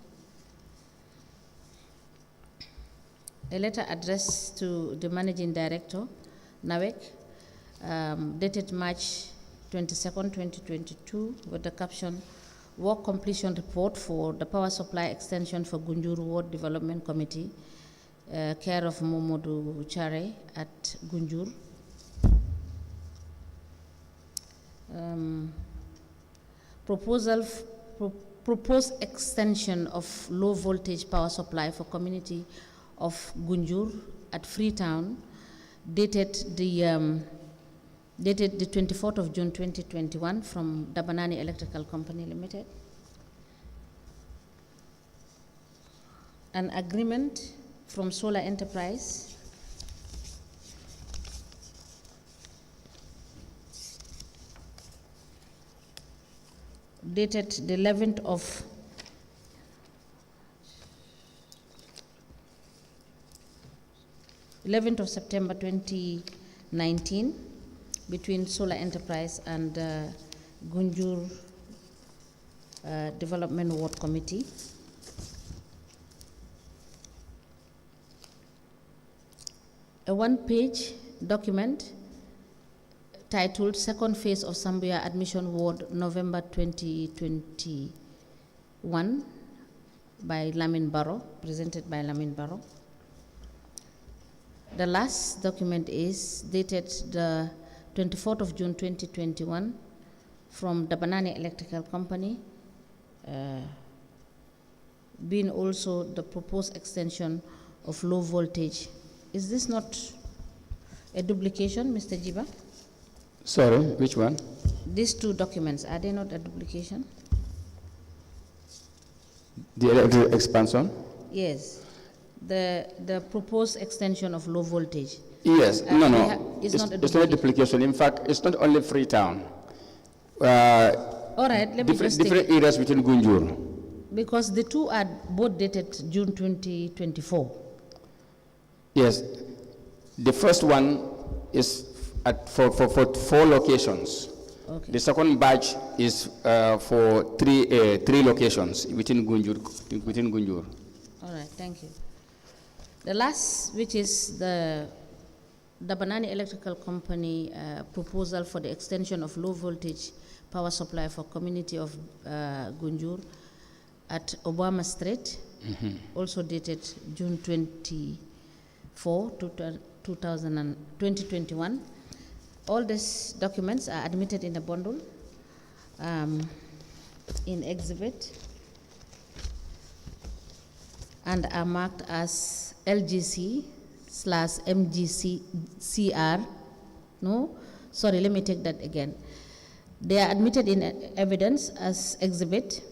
A letter addressed to the Managing Director, NAWEC, dated March 22nd, 2022, with the caption, Work Completion Report for the Power Supply Extension for Gunjur Ward Development Committee, care of Momodo Chareh at Gunjur. Proposed extension of low voltage power supply for community of Gunjur at Freetown, dated the 24th of June 2021 from Dabanani Electrical Company Limited. An agreement from Solar Enterprise dated the 11th of September 2019 between Solar Enterprise and Gunjur Development Ward Committee. A one-page document titled Second Phase of Sambuya Admission Ward, November 2021 by Lamin Barrow, presented by Lamin Barrow. The last document is dated the 24th of June 2021 from the Banana Electrical Company, being also the proposed extension of low voltage. Is this not a duplication, Mr. Gibba? Sorry, which one? These 2 documents, are they not a duplication? The electric expansion? Yes. The proposed extension of low voltage. Yes, no. It's not a it's not a duplication. In fact, it's not only Freetown. All right, let me just different areas within Gunjur. Because the 2 are both dated June 2024. Yes, the first one is for 4 locations. Okay. The second batch is for 3 locations within Gunjur. All right, thank you. The last, which is the Banani Electrical Company proposal for the extension of low voltage power supply for community of Gunjur at Obama Street, also dated June 24, 2021. All these documents are admitted in the bundle in exhibit and are marked as LGC/MGCR. No, sorry, let me take that again. They are admitted in evidence as exhibit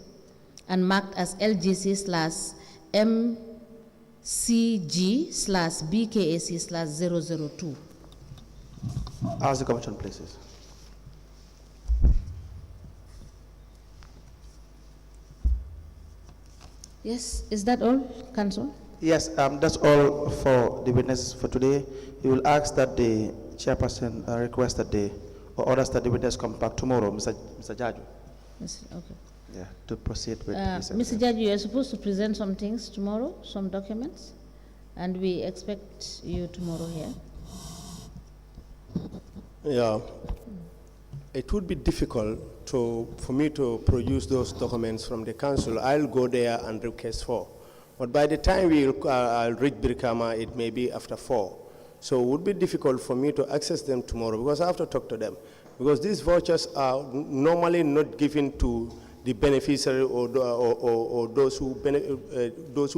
and marked as LGC/MCG/BKAC/002. Ask the Commission, please. Yes, is that all, Council? Yes, that's all for the witnesses for today. We will ask that the chairperson request that or orders that the witness come back tomorrow, Mr. Jarju. Yes, okay. yeah, to proceed with his Mr. evidence. Judge, you are supposed to present some things tomorrow, some documents, and we expect you tomorrow here. Yeah, it would be difficult for me to produce those documents from the council. I'll go there and request for. But by the time I'll reach Brikama, it may be after 4. So it would be difficult for me to access them tomorrow because I have to talk to them. Because these vouchers are normally not given to the beneficiary or those who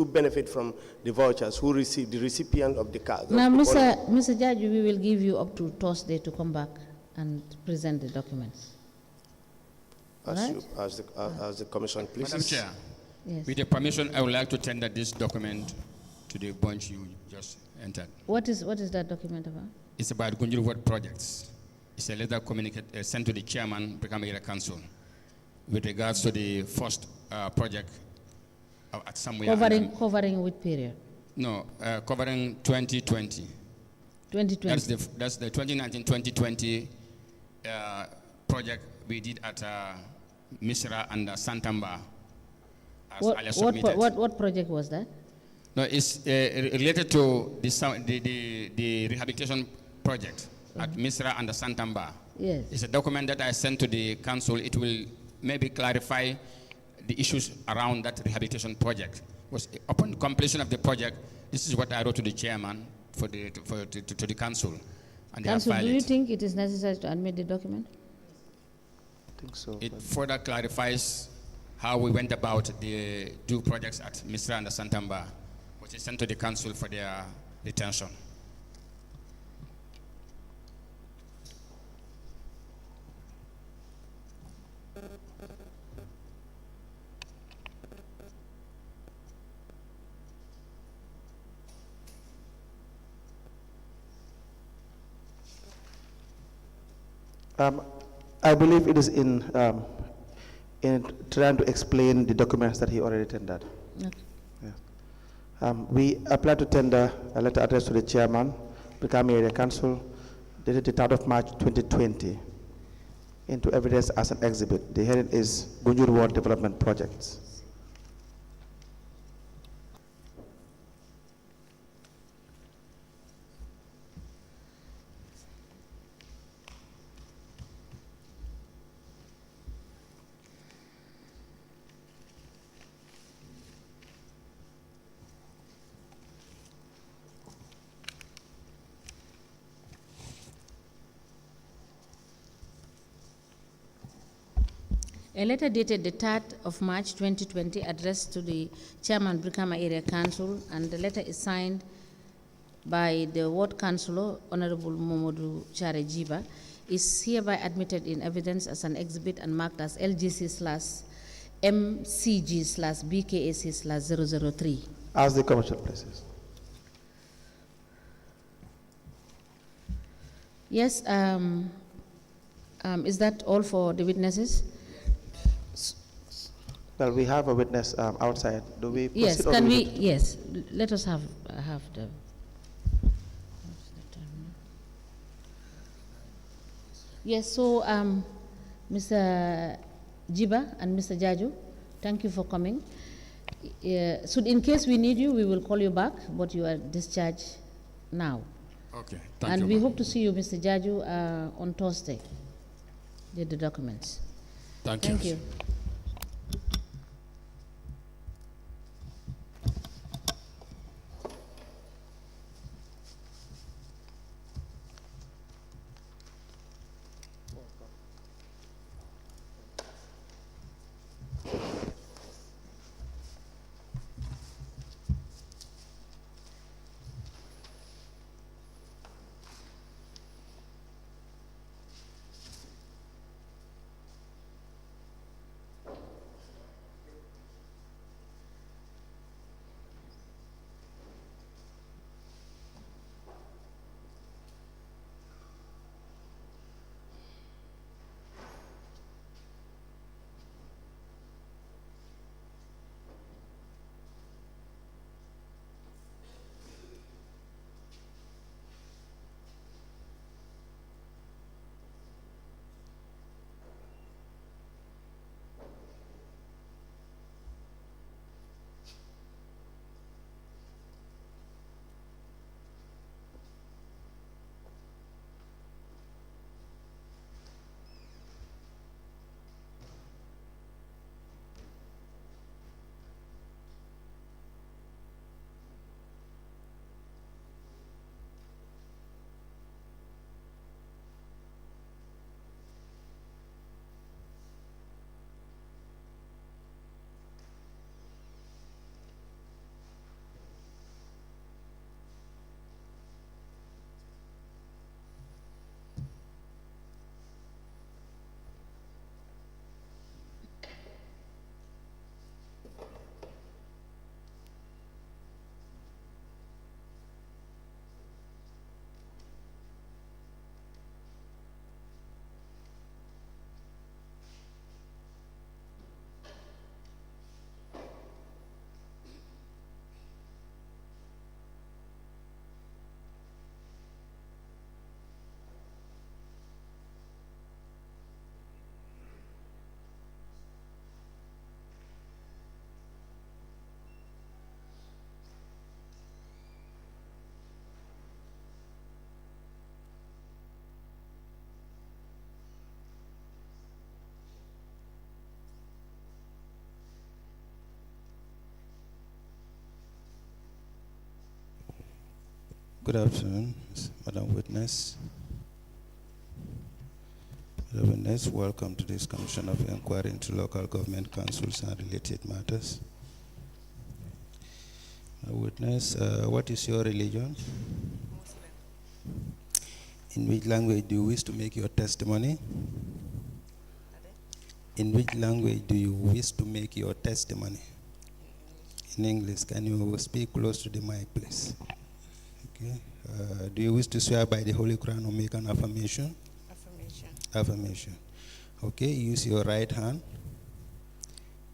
benefit from the vouchers, who receive the recipient of the card. Now, Mr. Judge, we will give you up to Thursday to come back and present the documents. As the commission pleases. Madam Chair, Yes. with your permission, I would like to tender this document to the bunch you just entered. What is that document about? It's about Gunjuru Ward projects. It's a letter sent to the chairman, Brikama Area Council, with regards to the first project at somewhere. Covering which period? No, covering 2020. 2020. That's the 2019-2020 project we did at Misra and Santamba. As earlier submitted. What project was that? No, it's related to the rehabilitation project at Misra and Santamba. Yes. It's a document that I sent to the council. It will maybe clarify the issues around that rehabilitation project. Upon completion of the project, this is what I wrote to the chairman to the council. And Council, do you it. think it is necessary to admit the document? I think so. It further clarifies how we went about the two projects at Misra and Santamba, which is sent to the council for their retention. I believe it is in trying to explain the documents that he already tendered. Okay. Yeah. We applied to tender a letter addressed to the chairman, Brikama Area Council, dated the 3rd of March 2020, into evidence as an exhibit. The heading is Gunjuru Ward Development Projects. A letter dated the 3rd of March 2020 addressed to the Chairman Brikama Area Council, and the letter is signed by the Ward Councillor, Honorable Momodo Chareh Gibba, is hereby admitted in evidence as an exhibit and marked as LGC/MCG/BKAC/003. As the commission places. Yes, is that all for the witnesses? Well, we have a witness outside. Do we proceed? Yes, or can do we, yes, let us have the. Yes, so Mr. Gibba and Mr. Jarju, thank you for coming. So in case we need you, we will call you back, but you are discharged now. Okay, thank you. And we hope to see you, Mr. Jarju, on Thursday with the documents. Thank you. Thank you. Good afternoon, Madam Witness. Madam Witness, welcome to this Commission of Inquiry into Local Government Councils and Related Matters. Madam Witness, what is your religion? Muslim. In which language do you wish to make your testimony? In which language do you wish to make your testimony? In English. Can you speak close to the mic, please? Okay. Do you wish to swear by the Holy Quran or make an affirmation? Affirmation. Affirmation. Okay, use your right hand.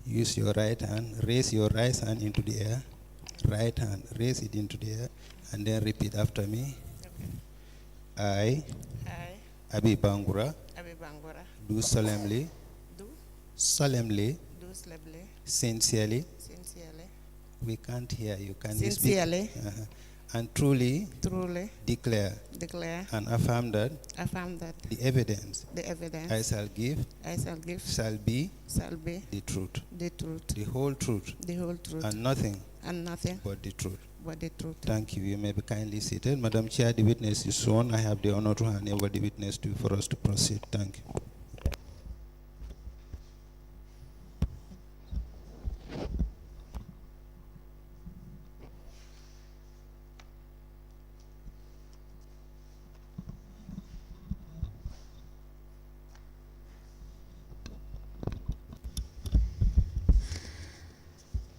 Use your right hand. Raise your right hand into the air. Right hand. Raise it into the air. And then repeat after me. Okay. I, Abi Bangura, do solemnly, solemnly, sincerely, we can't hear you, can you speak? Sincerely. And truly, declare and affirm that the evidence I shall give shall be the truth, the whole truth, and nothing but the truth. Thank you. You may be kindly seated. Madam Chair, the witness is sworn. I have the honor to hand over the witness to you for us to proceed. Thank you.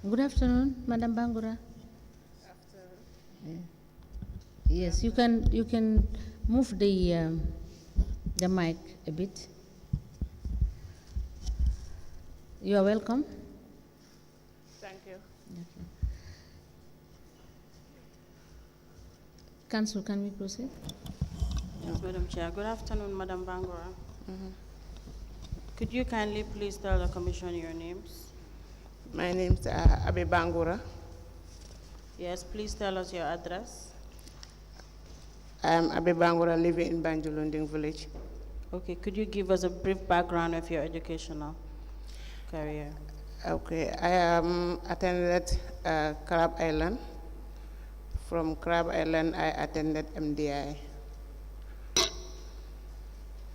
Good afternoon, Madam Bangura. Yes, you can move the mic a bit. You are welcome. Thank you. Okay. Council, can we proceed? Yes, Madam Chair. Good afternoon, Madam Bangura. Could you kindly please tell the Commission your names? My name is Abi Bangura. Yes, please tell us your address. I am Abi Bangura, living in Banjulunding village. Okay, could you give us a brief background of your educational career? Okay, I attended Crab Island. From Crab Island, I attended MDI.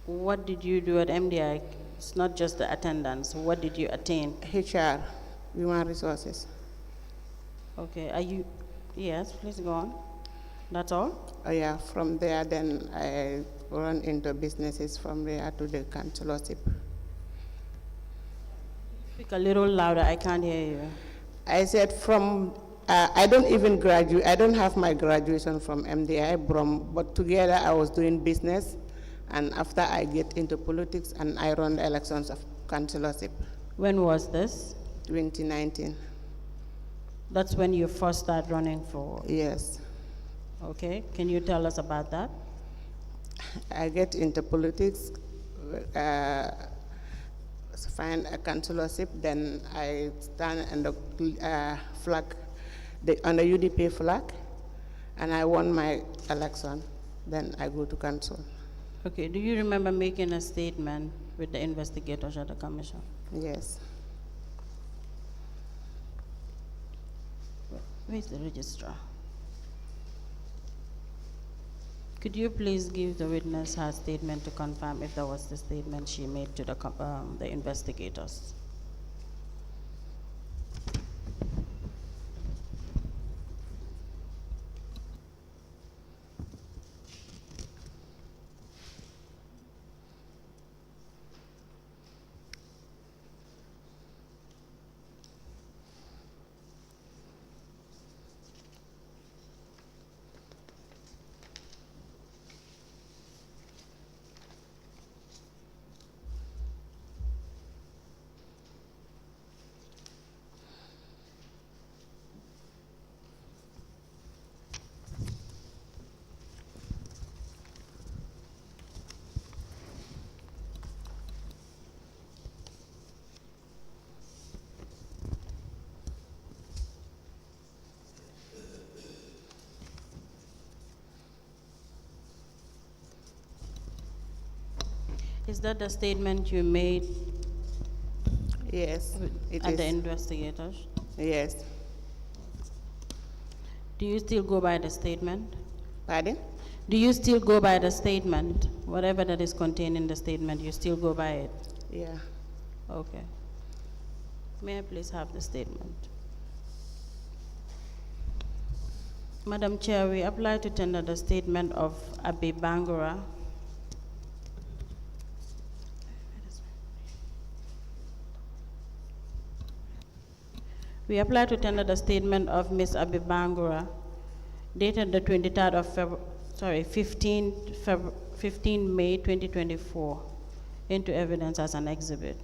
What did you do at MDI? It's not just the attendance. What did you attain? HR, Human Resources. Okay, yes, please go on. That's all? Oh yeah, from there then I run into businesses from there to the councillorship. Speak a little louder, I can't hear you. I said from, I don't even graduate, I don't have my graduation from MDI, but together I was doing business, and after I get into politics and I run the elections of councillorship. When was this? 2019. That's when you first started running for? Yes. Okay, can you tell us about that? I get into politics, find a councillorship, then I stand on the flag, on the UDP flag, and I won my election. Then I go to council. Okay, do you remember making a statement with the investigators at the commission? Yes. Where's the registrar? Could you please give the witness her statement to confirm if that was the statement she made to the investigators? Is that the statement you made Yes, it at is. the investigators? Yes. Do you still go by the statement? Pardon? Do you still go by the statement? Whatever that is contained in the statement, you still go by it? Yeah. Okay. May I please have the statement? Madam Chair, we apply to tender the statement of Abi Bangura. We apply to tender the statement of Ms. Abi Bangura dated the 23rd of 15 May 2024 into evidence as an exhibit.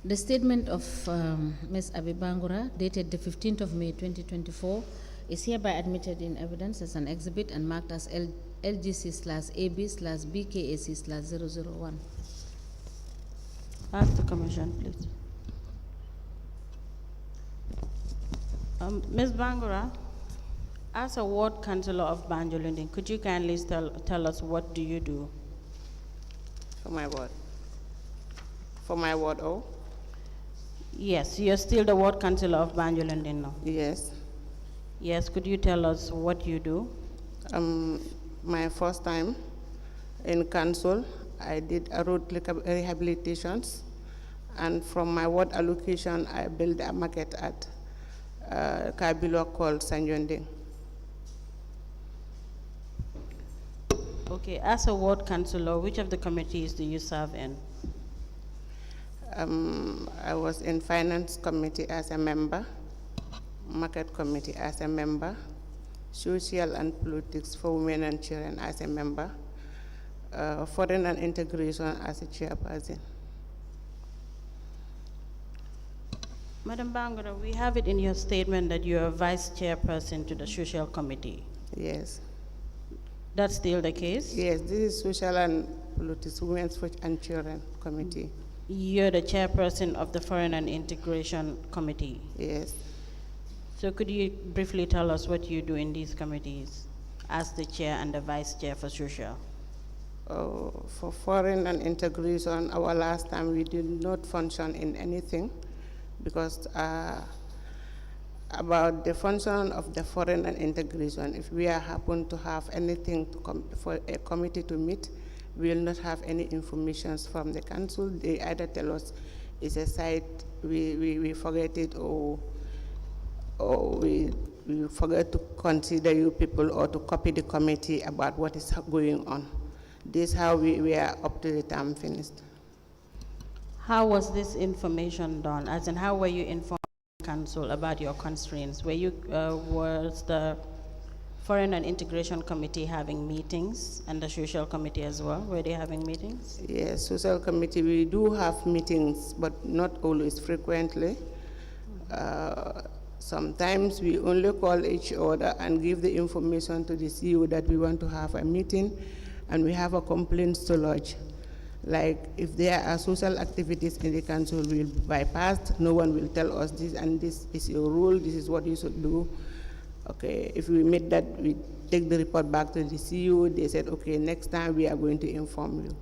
The statement of Ms. Abi Bangura, dated the 15th of May 2024, is hereby admitted in evidence as an exhibit and marked as LGC/AB/BKAC/001. Ask the Commission, please. Ms. Bangura, as a ward councillor of Banjulundi, could you kindly tell us what do you do? For my ward. For my ward, oh? Yes, you're still the ward councillor of Banjulundi now. Yes. Yes, could you tell us what you do? My first time in council, I did a road rehabilitations, and from my ward allocation, I built a market at Kabilo called Sanjonde. Okay, as a ward councillor, which of the committees do you serve in? I was in finance committee as a member, market committee as a member, social and politics for women and children as a member, foreign and integration as a chairperson. Madam Bangura, we have it in your statement that you are vice chairperson to the social committee. Yes. That's still the case? Yes, this is social and politics, women's and children committee. You're the chairperson of the foreign and integration committee. Yes. So could you briefly tell us what you do in these committees as the chair and the vice chair for social? For foreign and integration, our last time we did not function in anything because about the function of the foreign and integration, if we happen to have anything for a committee to meet, we will not have any information from the council. They either tell us it's a site, we forget it, or we forget to consider you people or to copy the committee about what is going on. This is how we are up to the time finished. How was this information done? As in, how were you informed by the council about your constraints? Was the Foreign and Integration Committee having meetings, and the Social Committee as well? Were they having meetings? Yes, Social Committee, we do have meetings, but not always frequently. Sometimes we only call each other and give the information to the CEO that we want to have a meeting, and we have a complaints to lodge. Like if there are social activities in the council will be bypassed, no one will tell us this and this is your rule, this is what you should do. Okay, if we meet that, we take the report back to the CEO. They said, okay, next time we are going to inform you.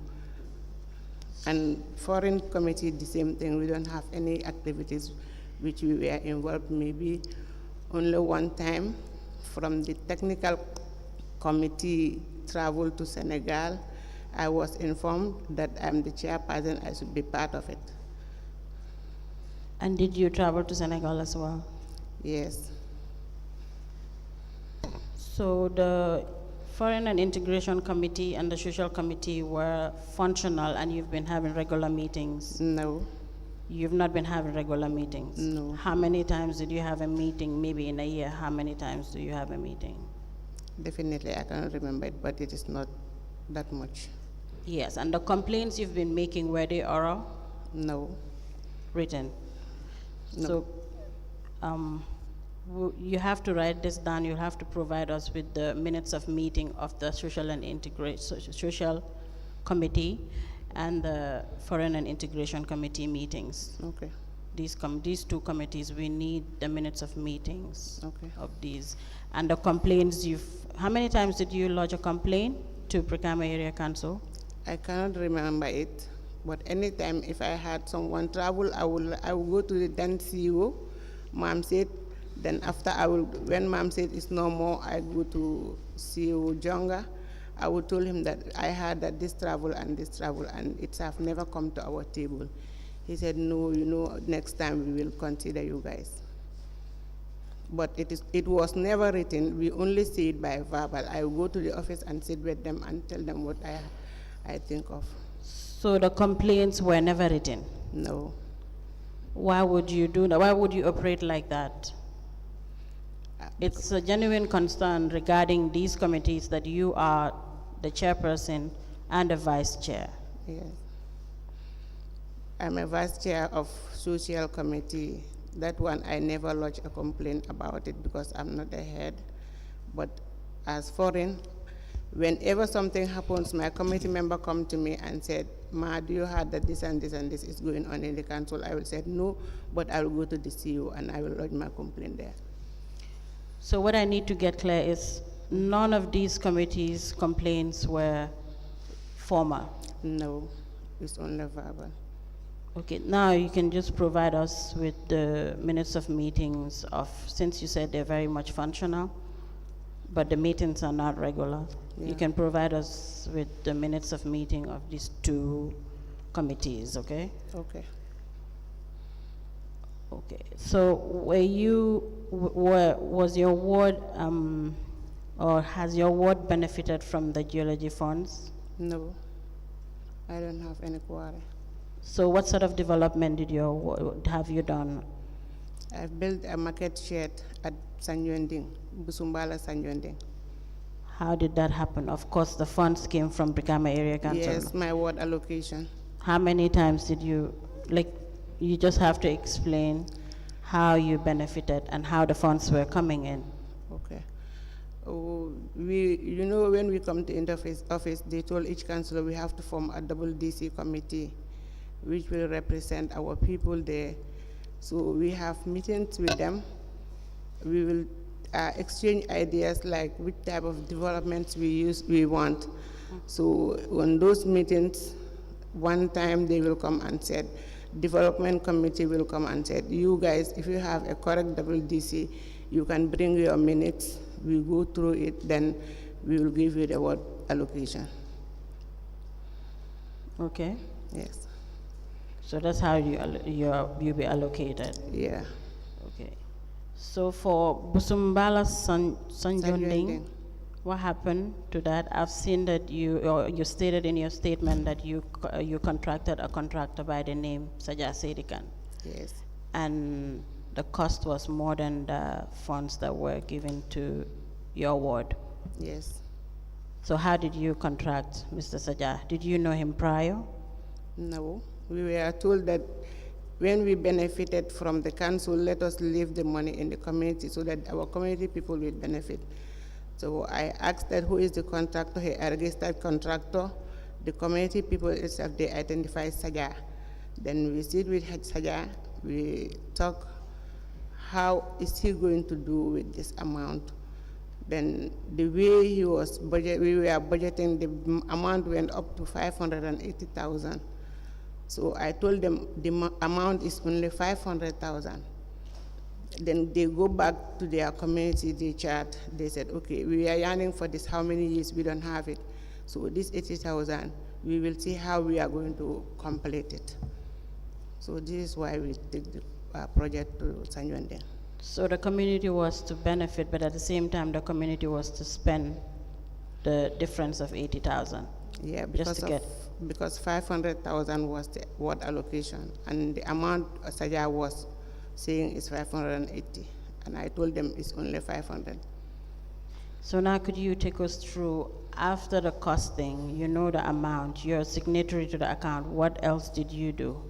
And foreign committee, the same thing. We don't have any activities which we were involved, maybe only one time from the technical committee travel to Senegal. I was informed that I'm the chairperson, I should be part of it. And did you travel to Senegal as well? Yes. So the Foreign and Integration Committee and the Social Committee were functional and you've been having regular meetings? No. You've not been having regular meetings? No. How many times did you have a meeting, maybe in a year? How many times do you have a meeting? Definitely, I cannot remember it, but it is not that much. Yes, and the complaints you've been making, were they oral? No. Written? No. So, you have to write this down. You'll have to provide us with the minutes of meeting of the Social Committee and the Foreign and Integration Committee meetings. Okay. These two committees, we need the minutes of meetings Okay. of these. And the complaints how many times did you lodge a complaint? to Brikama Area Council? I cannot remember it, but anytime if I had someone travel, I will go to the then CEO, Mom said, then after when Mom said it's no more, I go to CEO Jonga. I would tell him that I had that this travel, and it's have never come to our table. He said, no, next time we will consider you guys. But it was never written. We only see it by verbal. I will go to the office and sit with them and tell them what I think of. So the complaints were never written? No. Why would you do that? Why would you operate like that? It's a genuine concern regarding these committees that you are the chairperson and the vice chair. Yes. I'm a vice chair of social committee. That one, I never lodged a complaint about it because I'm not the head. But as foreign, whenever something happens, my committee member come to me and said, Ma, do you heard that this and this and this is going on in the council? I will say no, but I will go to the CEO and I will lodge my complaint there. So what I need to get clear is none of these committees' complaints were formal? No, it's only verbal. Okay, now you can just provide us with the minutes of meetings since you said they're very much functional, but the meetings are not regular. Yeah. You can provide us with the minutes of meeting of these two committees, okay? Okay. Okay, so was your ward, or has your ward benefited from the geology funds? No, I don't have any quarry. So what sort of development have you done? I've built a market shed at Sanjonding, Busumbala Sanjonding. How did that happen? Of course, the funds came from Brikama Area Council. Yes, my ward allocation. How many times did you just have to explain how you benefited and how the funds were coming in? Okay. When we come to interface office, they told each councillor we have to form a double DC committee, which will represent our people there. So we have meetings with them. We will exchange ideas like which type of developments we want. So on those meetings, one time they will come and said, development committee will come and said, you guys, if you have a correct double DC, you can bring your minutes, we go through it, then we will give you the word allocation. Okay. Yes. So that's how you be allocated. Yeah. Okay. So for Busumbala Sanjonding, what happened to that? I've seen that you stated in your statement that you contracted a contractor by the name Sajah Sedikan. Yes. And the cost was more than the funds that were given to your ward. Yes. So how did you contract Mr. Sajah? Did you know him prior? No. We were told that when we benefited from the council, let us leave the money in the community so that our community people will benefit. So I asked that who is the contractor, a registered contractor. The community people itself, they identify Sajah. Then we sit with Sajah, we talk, how is he going to do with this amount? Then the way we were budgeting, the amount went up to 580,000. So I told them the amount is only 500,000. Then they go back to their community, they chat, they said, okay, we are yearning for this, how many years, we don't have it. So this 80,000, we will see how we are going to complete it. So this is why we take the project to Sanjwende. So the community was to benefit, but at the same time, the community was to spend the difference of 80,000. Yeah, because 500,000 was the ward allocation, and the amount Sajah was saying is 580, and I told them it's only 500. So now could you take us through, after the costing, you know the amount, you're signatory to the account, what else did you do?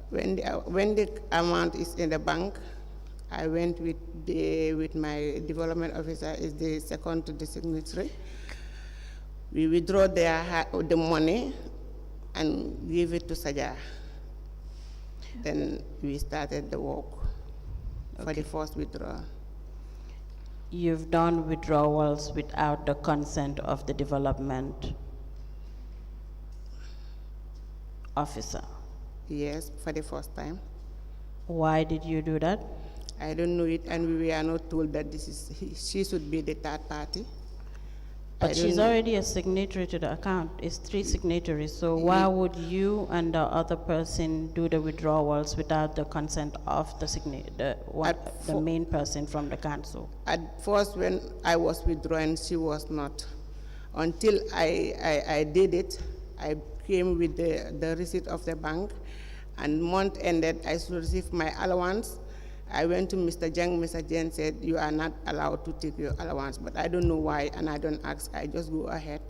When the amount is in the bank, I went with my development officer, is the second to the signatory. We withdraw the money and give it to Sajah. Then we started the work for the first withdrawal. you've done withdrawals without the consent of the development officer. Yes, for the first time. Why did you do that? I don't know it, and we were not told that she should be the third party. But she's already a signatory to the account. It's 3 signatories. So why would you and the other person do the withdrawals without the consent of the main person from the council? At first, when I was withdrawing, she was not. Until I did it, I came with the receipt of the bank, and month ended, I should receive my allowance. I went to Mr. Jeng. Mr. Jeng said, you are not allowed to take your allowance, but I don't know why, and I don't ask. I just go ahead.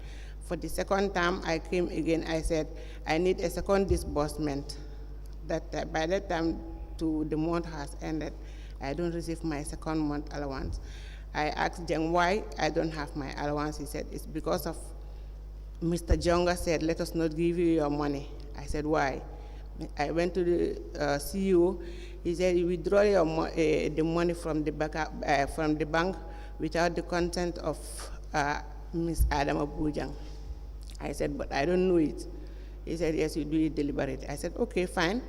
For the second time, I came again. I said, I need a second disbursement. That by that time, the month has ended. I don't receive my second month allowance. I asked Jeng why I don't have my allowance. He said, it's because of Mr. Jonga said, let us not give you your money. I said, why? I went to the CEO. He said, you withdraw the money from the bank without the consent of Ms. Adama Bujang. I said, but I don't know it. He said, yes, you do it deliberately. I said, okay, fine,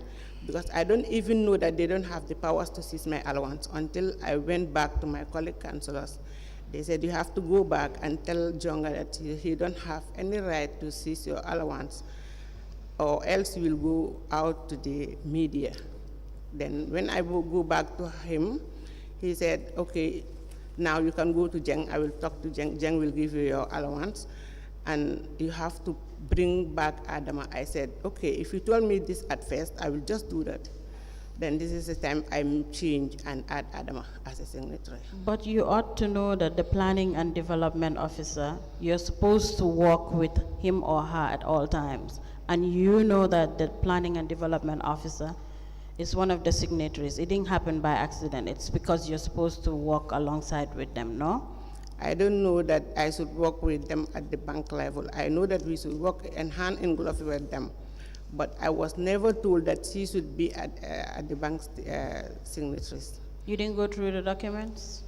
because I don't even know that they don't have the powers to seize my allowance until I went back to my colleague councillors. They said, you have to go back and tell Jonga that he don't have any right to seize your allowance, or else you will go out to the media. Then when I will go back to him, he said, okay, now you can go to Jeng. I will talk to Jeng. Jeng will give you your allowance, and you have to bring back Adama. I said, okay, if you told me this at first, I will just do that. Then this is the time I change and add Adama as a signatory. But you ought to know that the planning and development officer, you're supposed to work with him or her at all times. And you know that the planning and development officer is one of the signatories. It didn't happen by accident. It's because you're supposed to work alongside with them, no? I don't know that I should work with them at the bank level. I know that we should work hand in glove with them. But I was never told that she should be at the bank's signatories. You didn't go through the documents?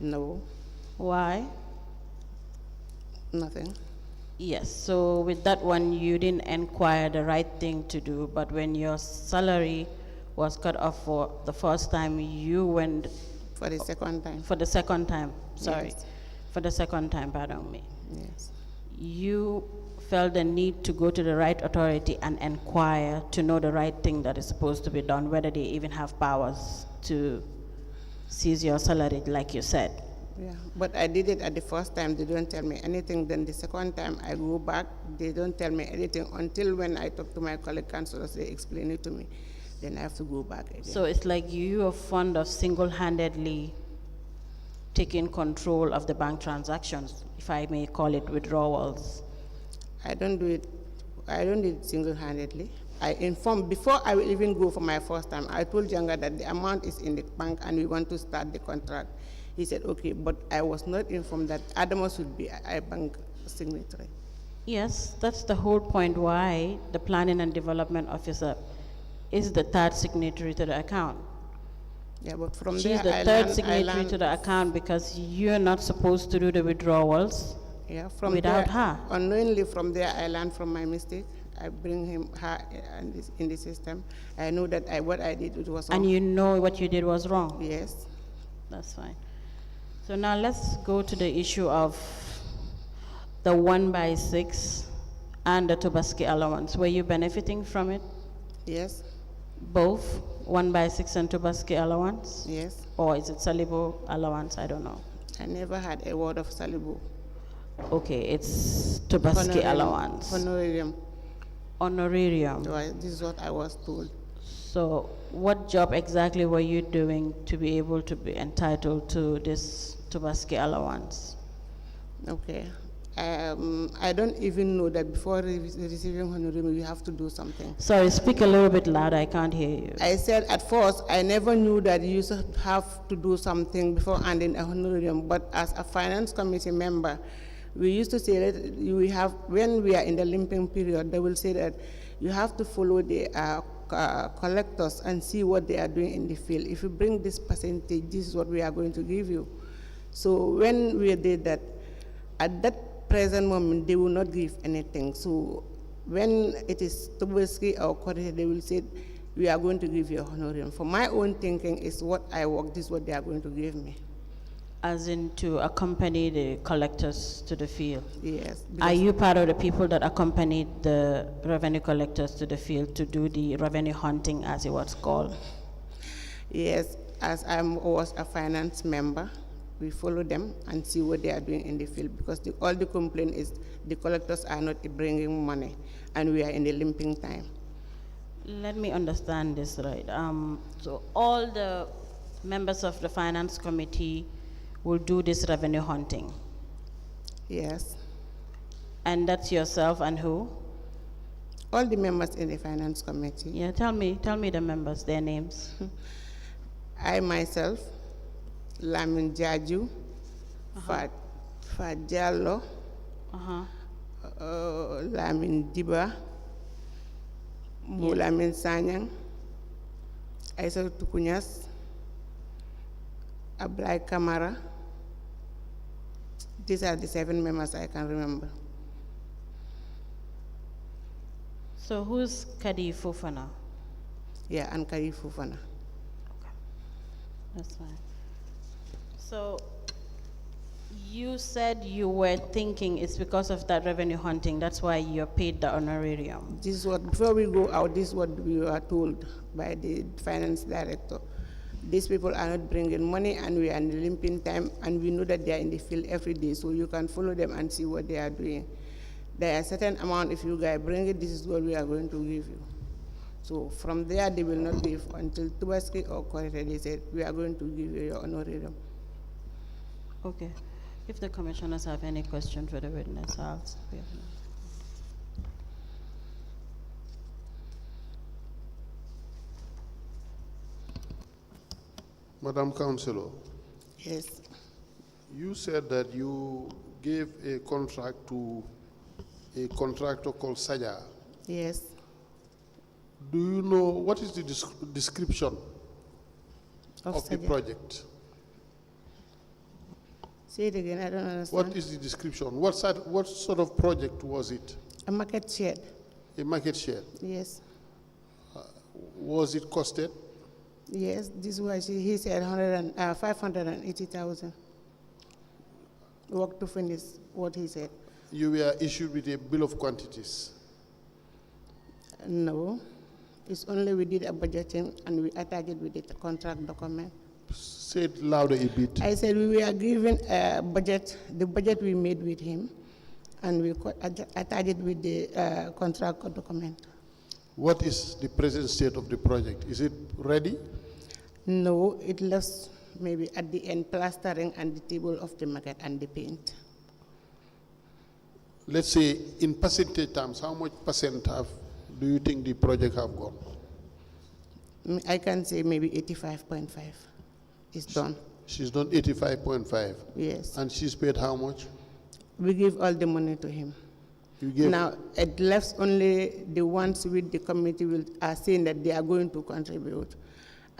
No. Why? Nothing. Yes, so with that one, you didn't inquire the right thing to do, but when your salary was cut off for the first time, you went... For the second time. For the second time, sorry. Yes. For the second time, pardon me. Yes. You felt the need to go to the right authority and inquire to know the right thing that is supposed to be done, whether they even have powers to seize your salary, like you said. Yeah, but I did it at the first time. They don't tell me anything. Then the second time I go back, they don't tell me anything until when I talk to my colleague councillors, they explain it to me. Then I have to go back again. So it's like you are fond of single-handedly taking control of the bank transactions, if I may call it withdrawals. I don't do it single-handedly. I informed, before I will even go for my first time, I told Jonga that the amount is in the bank and we want to start the contract. He said, okay, but I was not informed that Adama should be a bank signatory. Yes, that's the whole point why the planning and development officer is the third signatory to the account. Yeah, but from She's there, the third signatory to the account because you're not supposed to do the withdrawals without her. Unknowingly from there, I learned from my mistake. I bring her in the system. I know that what I did, it was wrong. And you know what you did was wrong? Yes. That's fine. So now let's go to the issue of the 1/6 and the Tobaski allowance. Were you benefiting from it? Yes. Both 1/6 and Tobaski allowance? Yes. Or is it Salibo allowance? I don't know. I never had a word of Salibo. Okay, it's Tobaski allowance. Honorarium. Honorarium. This is what I was told. So what job exactly were you doing to be able to be entitled to this Tobaski allowance? Okay. I don't even know that before receiving honorarium, you have to do something. Sorry, speak a little bit louder, I can't hear you. I said at first, I never knew that you should have to do something before earning a honorarium, but as a finance committee member, we used to say that when we are in the limping period, they will say that you have to follow the collectors and see what they are doing in the field. If you bring this percentage, this is what we are going to give you. So when we did that, at that present moment, they will not give anything. So when it is Toboski or Korea, they will say, we are going to give you a honorarium. For my own thinking is what I work, this is what they are going to give me. As in to accompany the collectors to the field? Yes. Are you part of the people that accompanied the revenue collectors to the field to do the revenue hunting, as it was called? Yes, as I was a finance member, we follow them and see what they are doing in the field, because all the complaint is the collectors are not bringing money and we are in the limping time. Let me understand this right. So all the members of the finance committee will do this revenue hunting? Yes. And that's yourself and who? All the members in the finance committee. Yeah, tell me the members, their names. I myself, Lamin Jarju, Fat Jallo, Lamin Gibba, Lamin Sanyang, Aisa Tukunyas, Ablai Kamara. These are the 7 members I can remember. So who's Kadi Fufana? Yeah, and Kadi Fufana. Okay, that's fine. So you said you were thinking it's because of that revenue hunting, that's why you're paid the honorarium. This is what, before we go out, this is what we were told by the finance director. These people are not bringing money and we are in the limping time and we know that they are in the field every day, so you can follow them and see what they are doing. There are a certain amount, if you guys bring it, this is what we are going to give you. So from there, they will not give until Tubaski or Korete, they said, we are going to give you your honorarium. Okay. If the commissioners have any question for the witness, I'll speak. Madam Councillor. Yes. You said that you gave a contract to a contractor called Saja. Yes. Do you know what is the description of the Saja. project? Say it again, I don't understand. What is the description? What sort of project was it? A market shed. A market shed? Yes. Was it costed? Yes, this was, he said 580,000. Work to finish what he said. You were issued with a bill of quantities? No, it's only we did a budgeting and we attached it with the contract document. Say it louder a bit. I said we were given a budget, the budget we made with him, and we attached it with the contract document. What is the present state of the project? Is it ready? No, it left maybe at the end plastering and the table of the market and the paint. Let's say in percentage terms, how much percent do you think the project have gone? I can say maybe 85.5 is done. She's done 85.5. Yes. And she's paid how much? We give all the money to him. You gave now, it left only the ones with the committee are saying that they are going to contribute.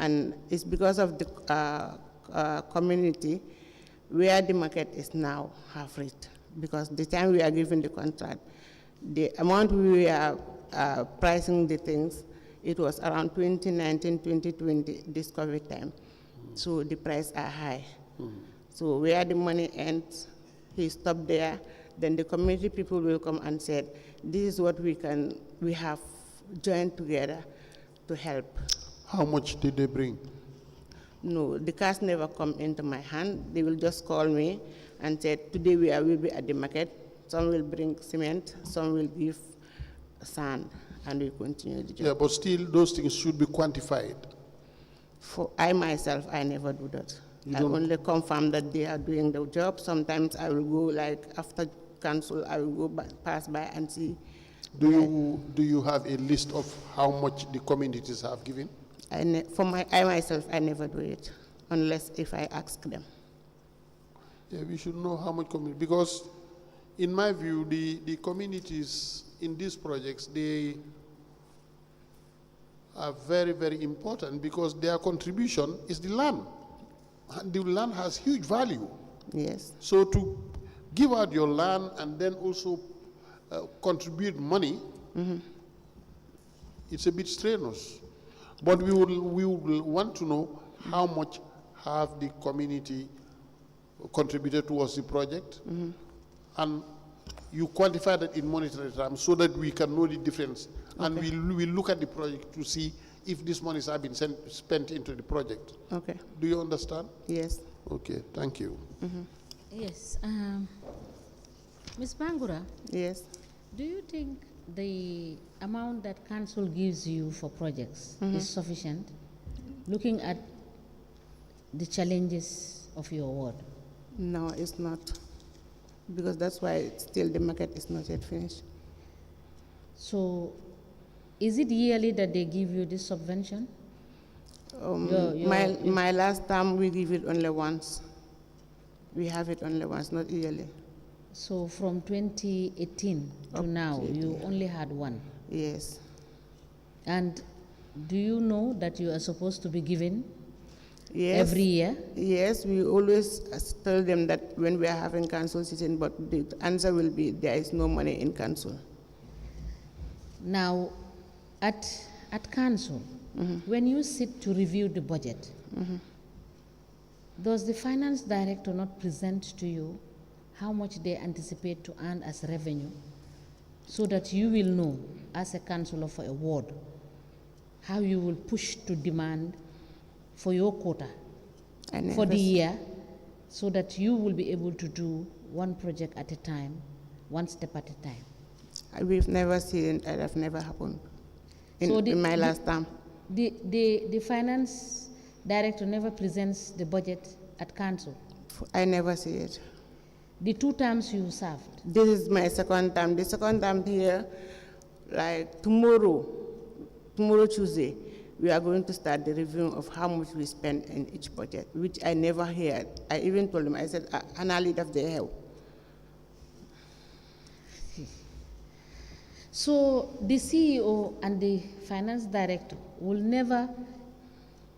And it's because of the community where the market is now half rate. Because the time we are giving the contract, the amount we are pricing the things, it was around 2019, 2020, this COVID time. So the prices are high. So where the money ends, he stopped there. Then the community people will come and said, this is what we have joined together to help. How much did they bring? No, the cash never come into my hand. They will just call me and say, today we will be at the market. Some will bring cement, some will give sand, and we continue the job. Yeah, but still those things should be quantified. For I myself, I never do that. I only confirm that they are doing the job. Sometimes I will go, like after council, I will go pass by and see. Do you have a list of how much the communities have given? I myself, I never do it, unless if I ask them. Yeah, we should know how much community, because in my view, the communities in these projects, they are very, very important because their contribution is the land. And the land has huge value. Yes. So to give out your land and then also contribute money, it's a bit strenuous. But we will want to know how much have the community contributed towards the project, and you quantify that in monetary terms so that we can know the difference. Okay. And we'll look at the project to see if these monies have been spent into the project. Okay. Do you understand? Yes. Okay, thank you. Yes. Ms. Bangura, Yes. do you think the amount that council gives you for projects is sufficient, looking at the challenges of your ward? No, it's not. Because that's why still the market is not yet finished. So, is it yearly that they give you this subvention? My last time we give it only once. We have it only once, not yearly. So from 2018 to now, you only had one? Yes. And do you know that you are supposed to be given Yes. every year? Yes, we always tell them that when we are having council sitting, but the answer will be there is no money in council. Now, at council, when you sit to review the budget, does the finance director not present to you how much they anticipate to earn as revenue, so that you will know, as a councillor for a ward, how you will push to demand for your quota for the year, so that you will be able to do one project at a time, one step at a time? We've never seen it, that have never happened in my last term. The finance director never presents the budget at council? I never see it. The 2 terms you served? This is my second time. The second time here, like tomorrow Tuesday, we are going to start the review of how much we spend in each budget, which I never heard. I even told him, I said, "Analyze of the help." So the CEO and the finance director will never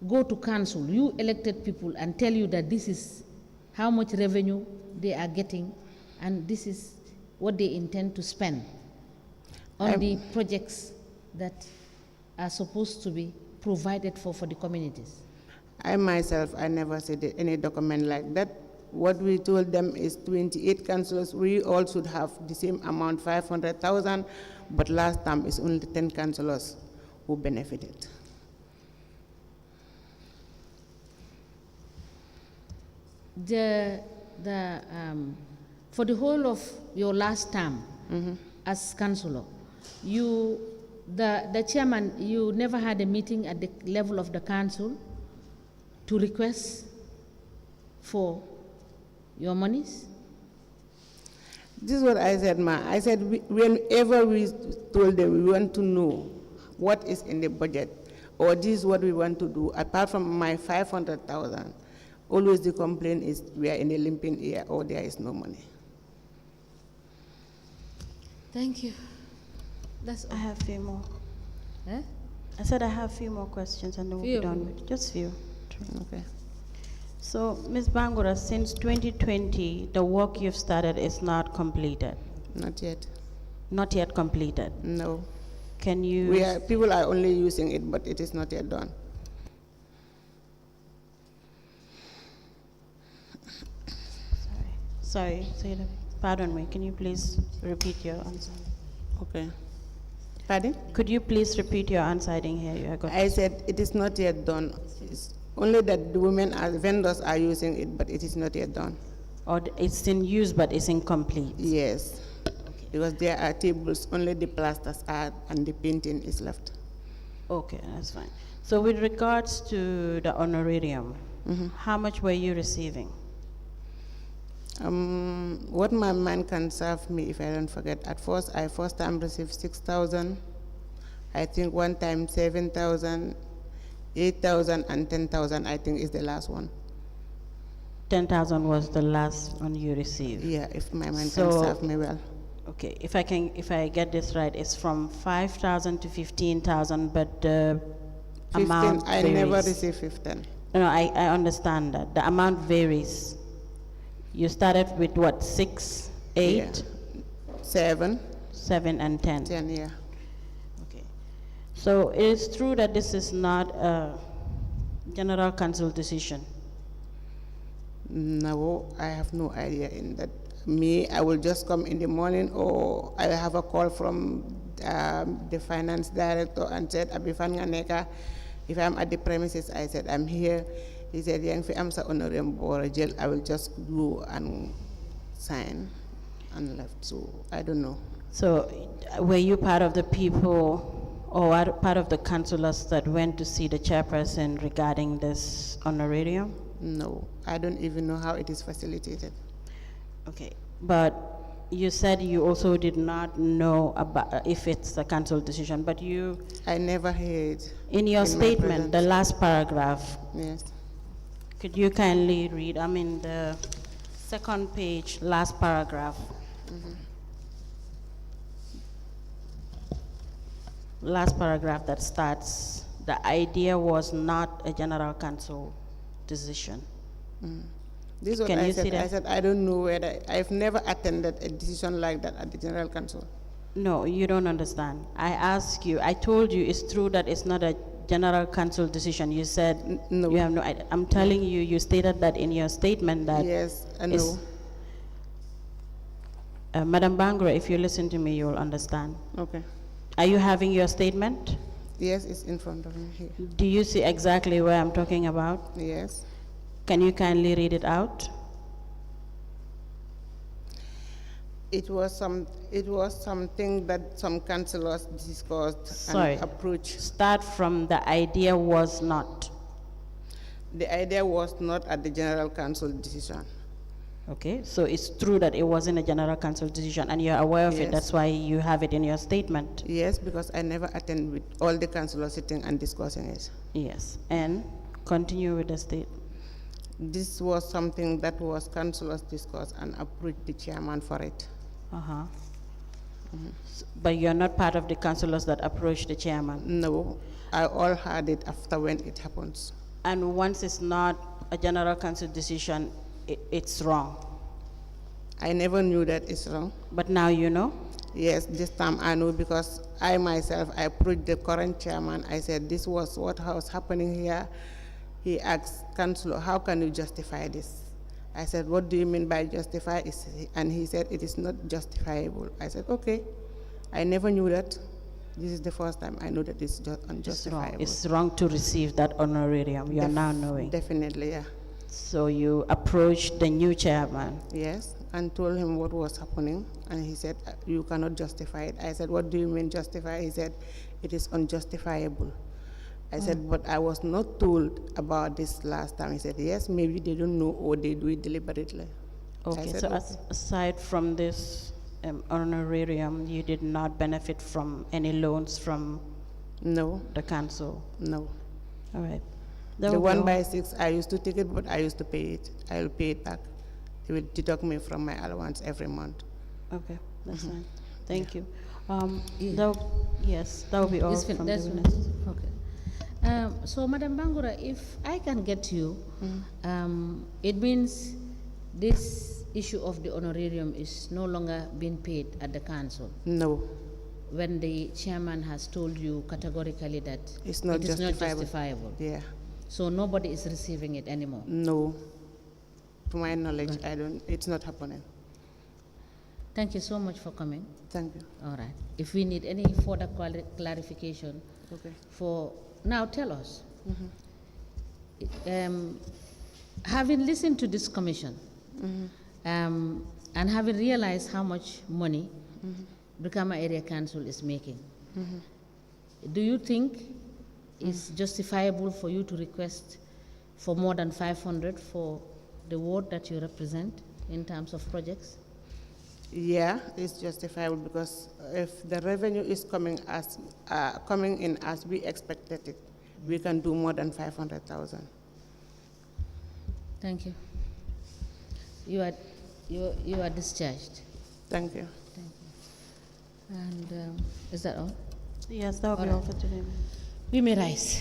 go to council, you elected people, and tell you that this is how much revenue they are getting and this is what they intend to spend on the projects that are supposed to be provided for the communities? I myself, I never said any document like that. What we told them is 28 councillors, we all should have the same amount, 500,000, but last time it's only 10 councillors who benefited. For the whole of your last term as councillor, the chairman, you never had a meeting at the level of the council to request for your monies? This is what I said, Ma. I said, whenever we told them we want to know what is in the budget, or this is what we want to do, apart from my 500,000, always the complaint is we are in a limping year or there is no money. Thank you. That's all. I have a few more. Eh? I said I have a few more questions and then we'll be done with just few. Okay. So, Ms. Bangura, since 2020, the work you've started is not completed? Not yet. Not yet completed? No. Can you... People are only using it, but it is not yet done. Sorry, pardon me. Can you please repeat your answer? Okay. Pardon? Could you please repeat your answer? I didn't hear you. I said it is not yet done. It's only that the women vendors are using it, but it is not yet done. Or it's in use, but it's incomplete? Yes. Because there are tables, only the plasters are, and the painting is left. Okay, that's fine. So with regards to the honorarium, how much were you receiving? What my man can serve me, if I don't forget, I first time received 6,000. I think one time 7,000, 8,000, and 10,000, I think is the last one. 10,000 was the last one you received? Yeah, if my man can serve me well. Okay, if I get this right, it's from 5,000 to 15,000, but the amount varies. I never received 15. No, I understand that. The amount varies. You started with what, 6, 8, Yeah. 7, 7, and 10? 10, yeah. Okay. So it is true that this is not a general council decision. No, I have no idea in that. Me, I will just come in the morning, or I have a call from the finance director and said, Abifan Nganeka, if I'm at the premises, I said, I'm here. He said, Yang fi am sa honorarium or jail, I will just go and sign and left. So I don't know. So were you part of the people or part of the councillors that went to see the chairperson regarding this honorarium? No, I don't even know how it is facilitated. Okay, but you said you also did not know about if it's a council decision, but you... I never heard. In your my statement, the presence. last paragraph, Yes. could you kindly read, I mean the second page, last paragraph. Last paragraph that starts, the idea was not a general council decision. This is what Can I you said. see that? I said, I don't know whether, I've never attended a decision like that at the General Council. No, you don't understand. I asked you, I told you it's true that it's not a general council decision. You said no. you have no idea. I'm telling you, you stated that in your statement that... Yes, I it's- know. Madam Bangra, if you listen to me, you will understand. Okay. Are you having your statement? Yes, it's in front of me here. Do you see exactly where I'm talking about? Yes. Can you kindly read it out? It was something that some councillors discussed Sorry. and approached. Start from the idea was not. The idea was not at the General Council decision. Okay, so it's true that it wasn't a general council decision and you're aware of it. Yes. That's why you have it in your statement. Yes, because I never attend with all the councillors sitting and discussing it. Yes, and continue with the state. This was something that was councillors discussed and approached the chairman for it. Uh-huh. But you're not part of the councillors that approached the chairman. No, I all heard it after when it happens. And once it's not a general council decision, it's wrong. I never knew that it's wrong. But now you know? Yes, this time I know because I myself, I approached the current chairman. I said, this was what was happening here. He asked, Councillor, how can you justify this? I said, what do you mean by justify? And he said, it is not justifiable. I said, okay. I never knew that. This is the first time I know that it's unjustifiable. It's wrong to receive that honorarium. You are now knowing. Definitely, yeah. So you approached the new chairman. Yes, and told him what was happening. And he said, you cannot justify it. I said, what do you mean justify? He said, it is unjustifiable. I said, but I was not told about this last time. He said, yes, maybe they don't know or they do it deliberately. Okay, I said, so okay. aside from this honorarium, you did not benefit from any loans from No, the council? no. All right. The 1/6, I used to take it, but I used to pay it. I will pay it back. They will deduct me from my allowance every month. Okay, that's fine. Thank you. Yes, that will be all It's fin- from the that's witness. finished. Okay. So, Madam Bangura, if I can get you, it means this issue of the honorarium is no longer being paid at the council. No, When the chairman has told you categorically that it's not it is not justifiable. justifiable. Yeah, So nobody is receiving it anymore. no. To my knowledge, it's not happening. Thank you so much for coming. Thank you. All right. If we need any further clarification, Okay. now tell us. Having listened to this commission, and having realized how much money Brikama Area Council is making, do you think it's justifiable for you to request for more than 500 for the ward that you represent in terms of projects? Yeah, it's justifiable because if the revenue is coming in as we expected it, we can do more than 500,000. Thank you. You are discharged. Thank you. Thank you. And is that all? Yes, that will be All all right. for today. We may rise.